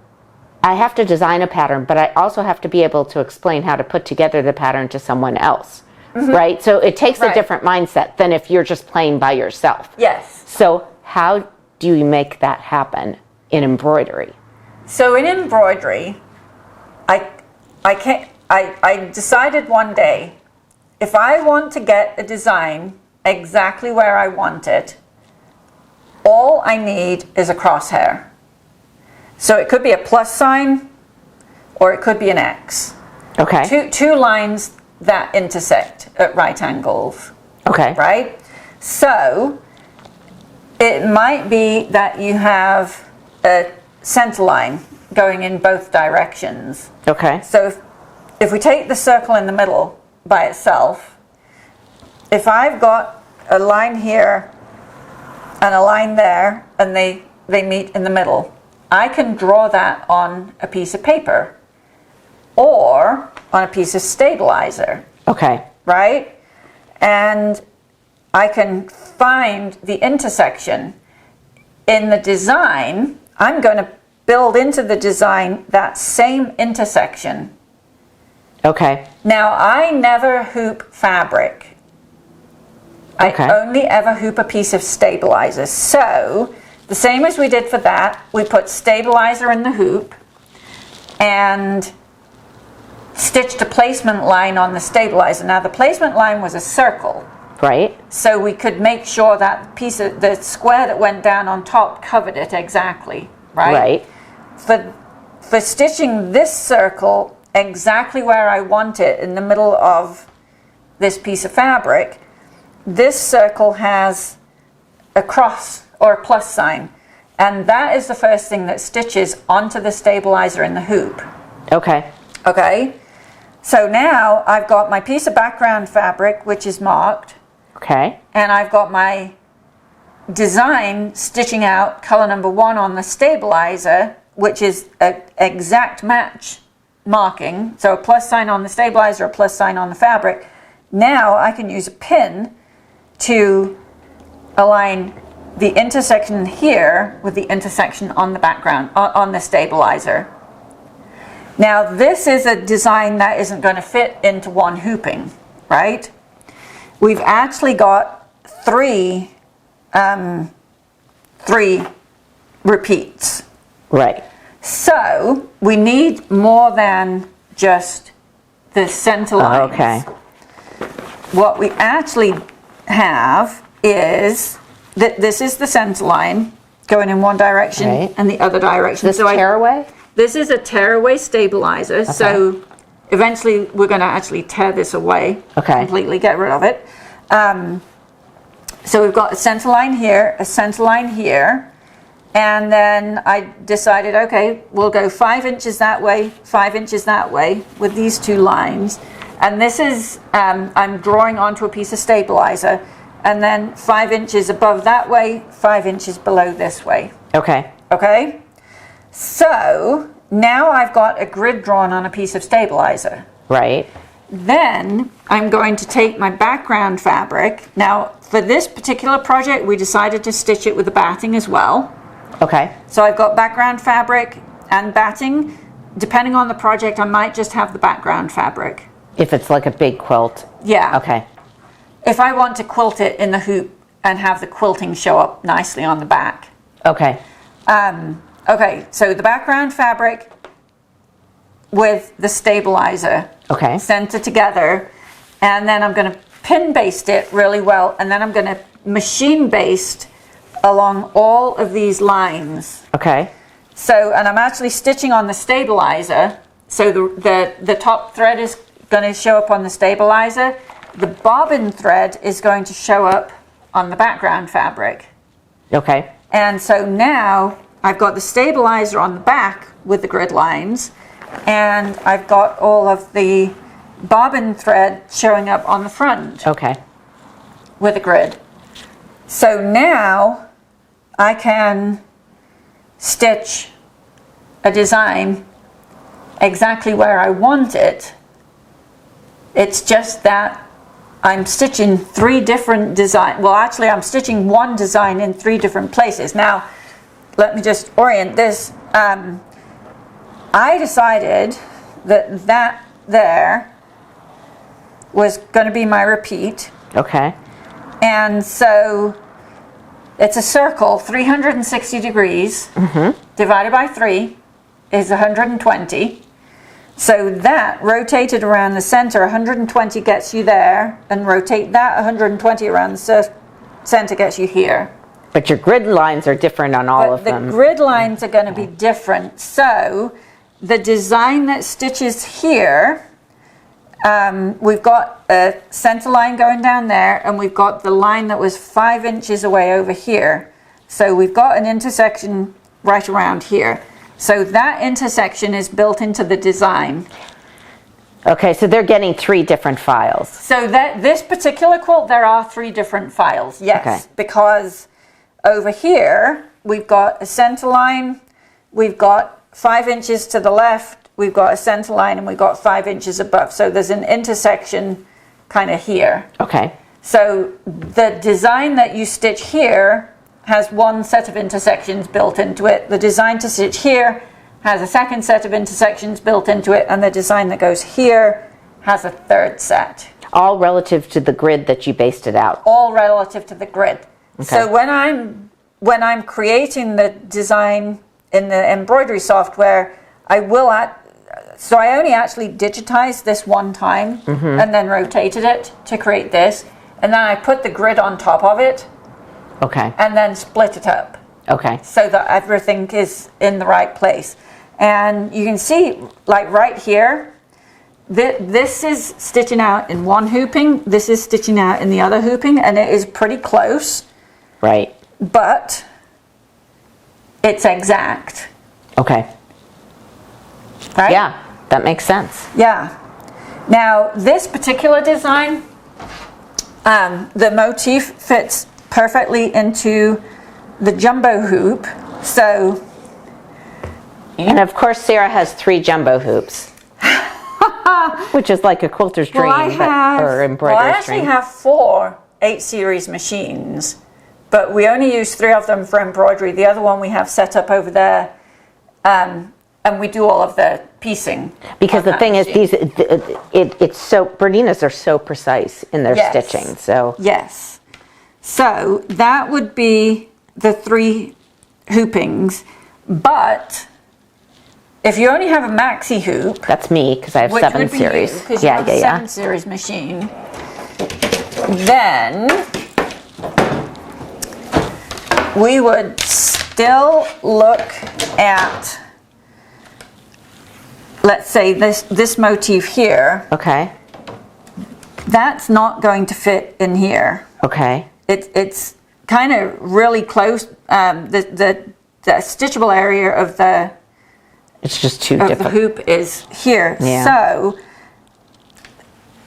Speaker 2: design a pattern, but I also have to be able to explain how to put together the pattern to someone else, right? So it takes a different mindset than if you're just playing by yourself.
Speaker 1: Yes.
Speaker 2: So how do you make that happen in embroidery?
Speaker 1: So in embroidery, I decided one day, if I want to get a design exactly where I want it, all I need is a crosshair. So it could be a plus sign, or it could be an X.
Speaker 2: Okay.
Speaker 1: Two lines that intersect at right angles.
Speaker 2: Okay.
Speaker 1: Right? So it might be that you have a center line going in both directions.
Speaker 2: Okay.
Speaker 1: So if we take the circle in the middle by itself, if I've got a line here and a line there, and they meet in the middle, I can draw that on a piece of paper or on a piece of stabilizer.
Speaker 2: Okay.
Speaker 1: Right? And I can find the intersection. In the design, I'm going to build into the design that same intersection.
Speaker 2: Okay.
Speaker 1: Now, I never hoop fabric.
Speaker 2: Okay.
Speaker 1: I only ever hoop a piece of stabilizer. So, the same as we did for that, we put stabilizer in the hoop and stitched a placement line on the stabilizer. Now, the placement line was a circle.
Speaker 2: Right.
Speaker 1: So we could make sure that the square that went down on top covered it exactly, right?
Speaker 2: Right.
Speaker 1: For stitching this circle exactly where I want it in the middle of this piece of fabric, this circle has a cross or a plus sign, and that is the first thing that stitches onto the stabilizer in the hoop.
Speaker 2: Okay.
Speaker 1: Okay, so now I've got my piece of background fabric, which is marked.
Speaker 2: Okay.
Speaker 1: And I've got my design stitching out color number 1 on the stabilizer, which is an exact match marking. So a plus sign on the stabilizer, a plus sign on the fabric. Now I can use a pin to align the intersection here with the intersection on the background, on the stabilizer. Now this is a design that isn't going to fit into one hooping, right? We've actually got three repeats.
Speaker 2: Right.
Speaker 1: So we need more than just the center lines.
Speaker 2: Okay.
Speaker 1: What we actually have is that this is the center line going in one direction
Speaker 2: Right.
Speaker 1: and the other direction.
Speaker 2: This tearaway?
Speaker 1: This is a tearaway stabilizer, so eventually we're going to actually tear this away, completely get rid of it. So we've got a center line here, a center line here, and then I decided, okay, we'll go 5 inches that way, 5 inches that way with these two lines. And this is, I'm drawing onto a piece of stabilizer, and then 5 inches above that way, 5 inches below this way.
Speaker 2: Okay.
Speaker 1: Okay? So now I've got a grid drawn on a piece of stabilizer.
Speaker 2: Right.
Speaker 1: Then I'm going to take my background fabric. Now, for this particular project, we decided to stitch it with the batting as well.
Speaker 2: Okay.
Speaker 1: So I've got background fabric and batting. Depending on the project, I might just have the background fabric.
Speaker 2: If it's like a big quilt.
Speaker 1: Yeah.
Speaker 2: Okay.
Speaker 1: If I want to quilt it in the hoop and have the quilting show up nicely on the back.
Speaker 2: Okay.
Speaker 1: Okay, so the background fabric with the stabilizer.
Speaker 2: Okay.
Speaker 1: Center together, and then I'm going to pin baste it really well, and then I'm going to machine baste along all of these lines.
Speaker 2: Okay.
Speaker 1: So, and I'm actually stitching on the stabilizer, so the top thread is going to show up on the stabilizer. The bobbin thread is going to show up on the background fabric.
Speaker 2: Okay.
Speaker 1: And so now I've got the stabilizer on the back with the grid lines, and I've got all of the bobbin thread showing up on the front.
Speaker 2: Okay.
Speaker 1: With a grid. So now I can stitch a design exactly where I want it. It's just that I'm stitching 3 different designs. Well, actually, I'm stitching one design in 3 different places. Now, let me just orient this. I decided that there was going to be my repeat.
Speaker 2: Okay.
Speaker 1: And so it's a circle, 360 degrees, divided by 3 is 120. So that rotated around the center, 120 gets you there, and rotate that 120 around the center gets you here.
Speaker 2: But your grid lines are different on all of them.
Speaker 1: The grid lines are going to be different. So the design that stitches here, we've got a center line going down there, and we've got the line that was 5 inches away over here. So we've got an intersection right around here. So that intersection is built into the design.
Speaker 2: Okay, so they're getting 3 different files.
Speaker 1: So that this particular quilt, there are 3 different files, yes.
Speaker 2: Okay.
Speaker 1: Because over here, we've got a center line, we've got 5 inches to the left, we've got a center line, and we've got 5 inches above. So there's an intersection kind of here.
Speaker 2: Okay.
Speaker 1: So the design that you stitch here has one set of intersections built into it. The design to stitch here has a second set of intersections built into it, and the design that goes here has a third set.
Speaker 2: All relative to the grid that you based it out.
Speaker 1: All relative to the grid.
Speaker 2: Okay.
Speaker 1: So when I'm creating the design in the embroidery software, I only actually digitized this one time and then rotated it to create this, and then I put the grid on top of it.
Speaker 2: Okay.
Speaker 1: And then split it up.
Speaker 2: Okay.
Speaker 1: So that everything is in the right place. And you can see, like right here, this is stitching out in one hooping, this is stitching out in the other hooping, and it is pretty close.
Speaker 2: Right.
Speaker 1: But it's exact.
Speaker 2: Okay.
Speaker 1: Right?
Speaker 2: Yeah, that makes sense.
Speaker 1: Yeah. Now, this particular design, the motif fits perfectly into the jumbo hoop. So,
Speaker 2: and of course Sarah has 3 jumbo hoops, which is like a quilter's dream, or embroiderer's dream.
Speaker 1: I actually have 4 8 series machines, but we only use 3 of them for embroidery. The other one we have set up over there, and we do all of the piecing.
Speaker 2: Because the thing is, it's so, Berninas are so precise in their stitching. So
Speaker 1: yes. So that would be the 3 hoopings, but if you only have a maxi hoop,
Speaker 2: that's me because I have 7 series.
Speaker 1: Because you have a 7 series machine, then we would still look at let's say this motif here,
Speaker 2: Okay.
Speaker 1: that's not going to fit in here.
Speaker 2: Okay.
Speaker 1: It's kind of really close. The stitchable area of the
Speaker 2: It's just too
Speaker 1: the
Speaker 2: different.
Speaker 1: hoop is here.
Speaker 2: Yeah.
Speaker 1: So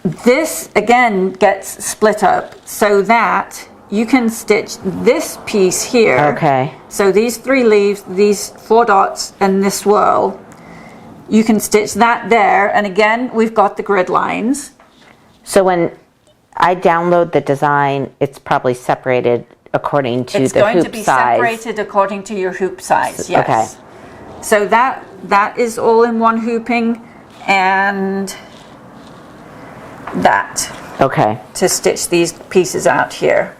Speaker 1: this again gets split up so that you can stitch this piece here.
Speaker 2: Okay.
Speaker 1: So these 3 leaves, these 4 dots, and this swirl, you can stitch that there. And again, we've got the grid lines.
Speaker 2: So when I download the design, it's probably separated according to
Speaker 1: It's
Speaker 2: the
Speaker 1: going
Speaker 2: hoop
Speaker 1: to be
Speaker 2: size.
Speaker 1: separated according to your hoop size, yes.
Speaker 2: Okay.
Speaker 1: So that is all in one hooping, and that
Speaker 2: Okay.
Speaker 1: to stitch these pieces out here.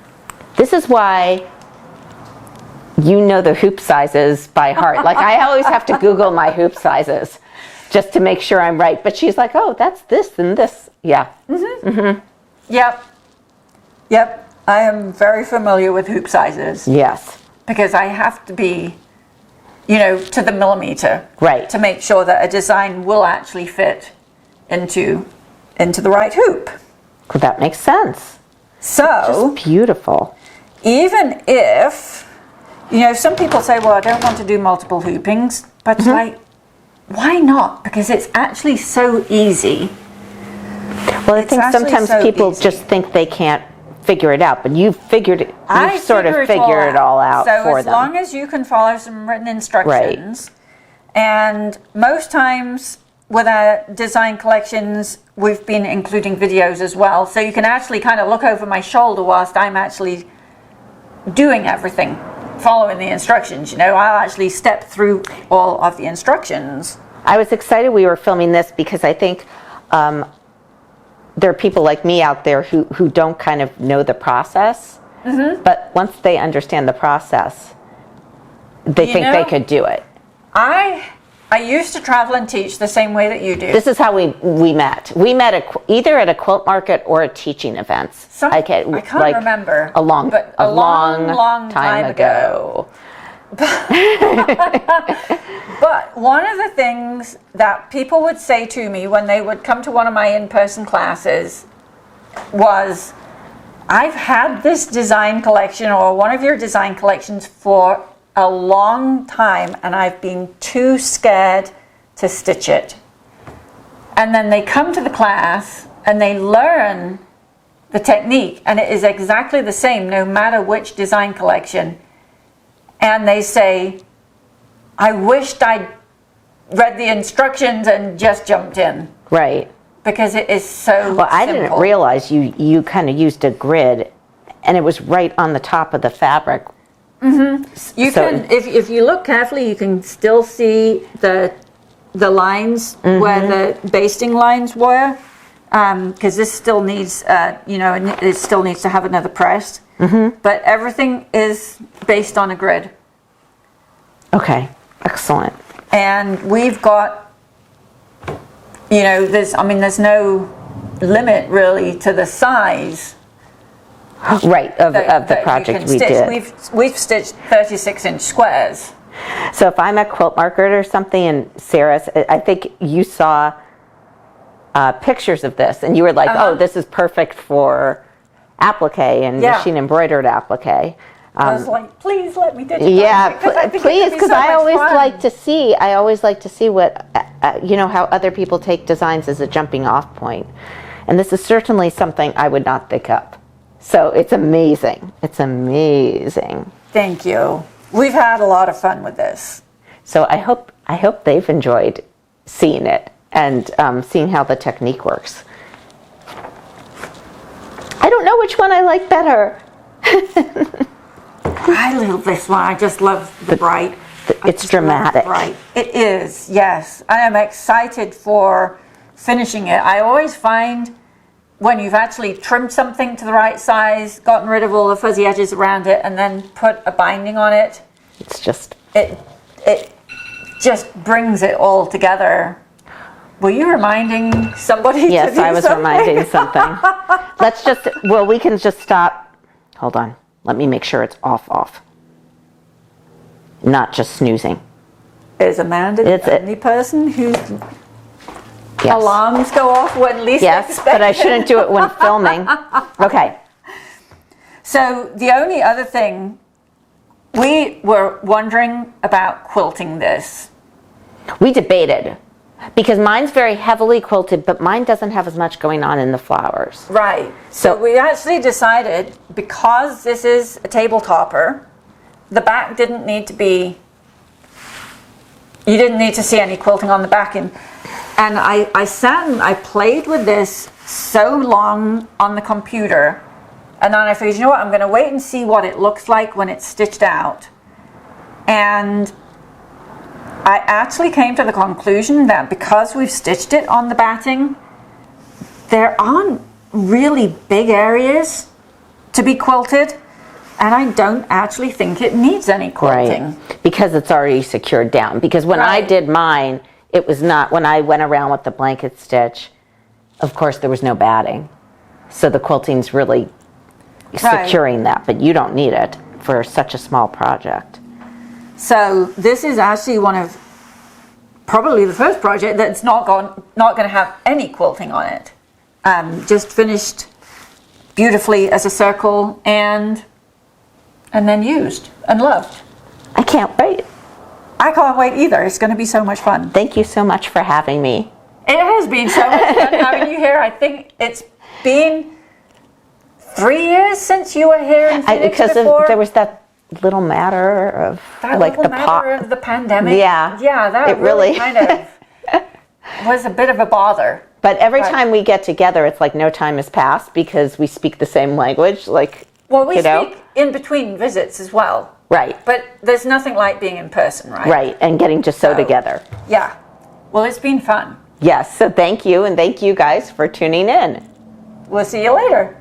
Speaker 2: This is why you know the hoop sizes by heart. Like I always have to Google my hoop sizes just to make sure I'm right. But she's like, oh, that's this and this. Yeah.
Speaker 1: Yep. Yep. I am very familiar with hoop sizes
Speaker 2: Yes.
Speaker 1: because I have to be, you know, to the millimeter.
Speaker 2: Right.
Speaker 1: To make sure that a design will actually fit into the right hoop.
Speaker 2: Well, that makes sense.
Speaker 1: So,
Speaker 2: Beautiful.
Speaker 1: even if, you know, some people say, well, I don't want to do multiple hoopings, but it's like, why not? Because it's actually so easy.
Speaker 2: Well, I think
Speaker 1: actually
Speaker 2: sometimes
Speaker 1: so
Speaker 2: people
Speaker 1: easy.
Speaker 2: just think they can't figure it out, but you've figured it.
Speaker 1: I
Speaker 2: You've sort of figured it all out
Speaker 1: so
Speaker 2: for
Speaker 1: as
Speaker 2: them.
Speaker 1: long as you can follow some written instructions, and most times with our design collections, we've been including videos as well, so you can actually kind of look over my shoulder whilst I'm actually doing everything, following the instructions. You know, I'll actually step through all of the instructions.
Speaker 2: I was excited we were filming this because I think there are people like me out there who don't kind of know the process, but once they understand the process, they think they could do it.
Speaker 1: I used to travel and teach the same way that you do.
Speaker 2: This is how we met. We met either at a quilt market or at teaching events.
Speaker 1: I can't remember.
Speaker 2: A long time ago.
Speaker 1: But one of the things that people would say to me when they would come to one of my in-person classes was, I've had this design collection or one of your design collections for a long time and I've been too scared to stitch it. And then they come to the class and they learn the technique, and it is exactly the same no matter which design collection. And they say, I wished I'd read the instructions and just jumped in.
Speaker 2: Right.
Speaker 1: Because it is so
Speaker 2: Well, I
Speaker 1: simple.
Speaker 2: didn't realize you kind of used a grid and it was right on the top of the fabric.
Speaker 1: You can, if you look carefully, you can still see the lines where the basting lines were, because this still needs, it still needs to have another press. But everything is based on a grid.
Speaker 2: Okay, excellent.
Speaker 1: And we've got, there's no limit really to the size.
Speaker 2: Right, of the project we did.
Speaker 1: We've stitched 36-inch squares.
Speaker 2: So if I'm at Quilt Market or something, and Sarah, I think you saw pictures of this, and you were like, oh, this is perfect for applique and machine embroidered applique.
Speaker 1: I was like, please let me digitize
Speaker 2: Yeah, please, because I always like to see what, how other people take designs as a jumping off point. And this is certainly something I would not pick up. So it's amazing. It's amazing.
Speaker 1: Thank you. We've had a lot of fun with this.
Speaker 2: So I hope they've enjoyed seeing it and seeing how the technique works. I don't know which one I like better.
Speaker 1: I love this one. I just love the bright.
Speaker 2: It's dramatic.
Speaker 1: Bright. It is, yes. I am excited for finishing it. I always find when you've actually trimmed something to the right size, gotten rid of all the fuzzy edges around it, and then put a binding on it,
Speaker 2: it's just...
Speaker 1: It just brings it all together. Were you reminding somebody?
Speaker 2: Yes,
Speaker 1: to do
Speaker 2: I was
Speaker 1: something?
Speaker 2: reminding something. We can just stop. Hold on. Let me make sure it's off. Not just snoozing.
Speaker 1: Is Amanda the only person who's
Speaker 2: Yes.
Speaker 1: Alarms go off when least
Speaker 2: Yes,
Speaker 1: expected.
Speaker 2: but I shouldn't do it when filming. Okay.
Speaker 1: So the only other thing, we were wondering about quilting this.
Speaker 2: We debated because mine's very heavily quilted, but mine doesn't have as much going on in the flowers.
Speaker 1: Right. So we actually decided, because this is a table topper, the back didn't need to be, you didn't need to see any quilting on the back. And I sat and I played with this so long on the computer, and then I figured, you know what, I'm going to wait and see what it looks like when it's stitched out. And I actually came to the conclusion that because we've stitched it on the batting, there aren't really big areas to be quilted, and I don't actually think it needs any quilting.
Speaker 2: Right, because it's already secured down. Because when I did mine, it was not, when I went around with the blanket stitch, of course there was no batting. So the quilting's really securing that, but you don't need it for such a small project.
Speaker 1: So this is actually one of probably the first project that's not going to have any quilting on it. Just finished beautifully as a circle and then used and loved.
Speaker 2: I can't wait.
Speaker 1: I can't wait either. It's going to be so much fun.
Speaker 2: Thank you so much for having me.
Speaker 1: It has been so much fun having you here. I think it's been 3 years since you were here in Phoenix before.
Speaker 2: There was that little matter of
Speaker 1: of the pandemic.
Speaker 2: Yeah,
Speaker 1: that really kind of was a bit of a bother.
Speaker 2: But every time we get together, it's like no time has passed because we speak the same language. Like,
Speaker 1: well, we speak in between visits as well.
Speaker 2: Right.
Speaker 1: But there's nothing like being in person, right?
Speaker 2: Right, and getting to sew together.
Speaker 1: Yeah. Well, it's been fun.
Speaker 2: Yes, so thank you, and thank you guys for tuning in.
Speaker 1: We'll see you later.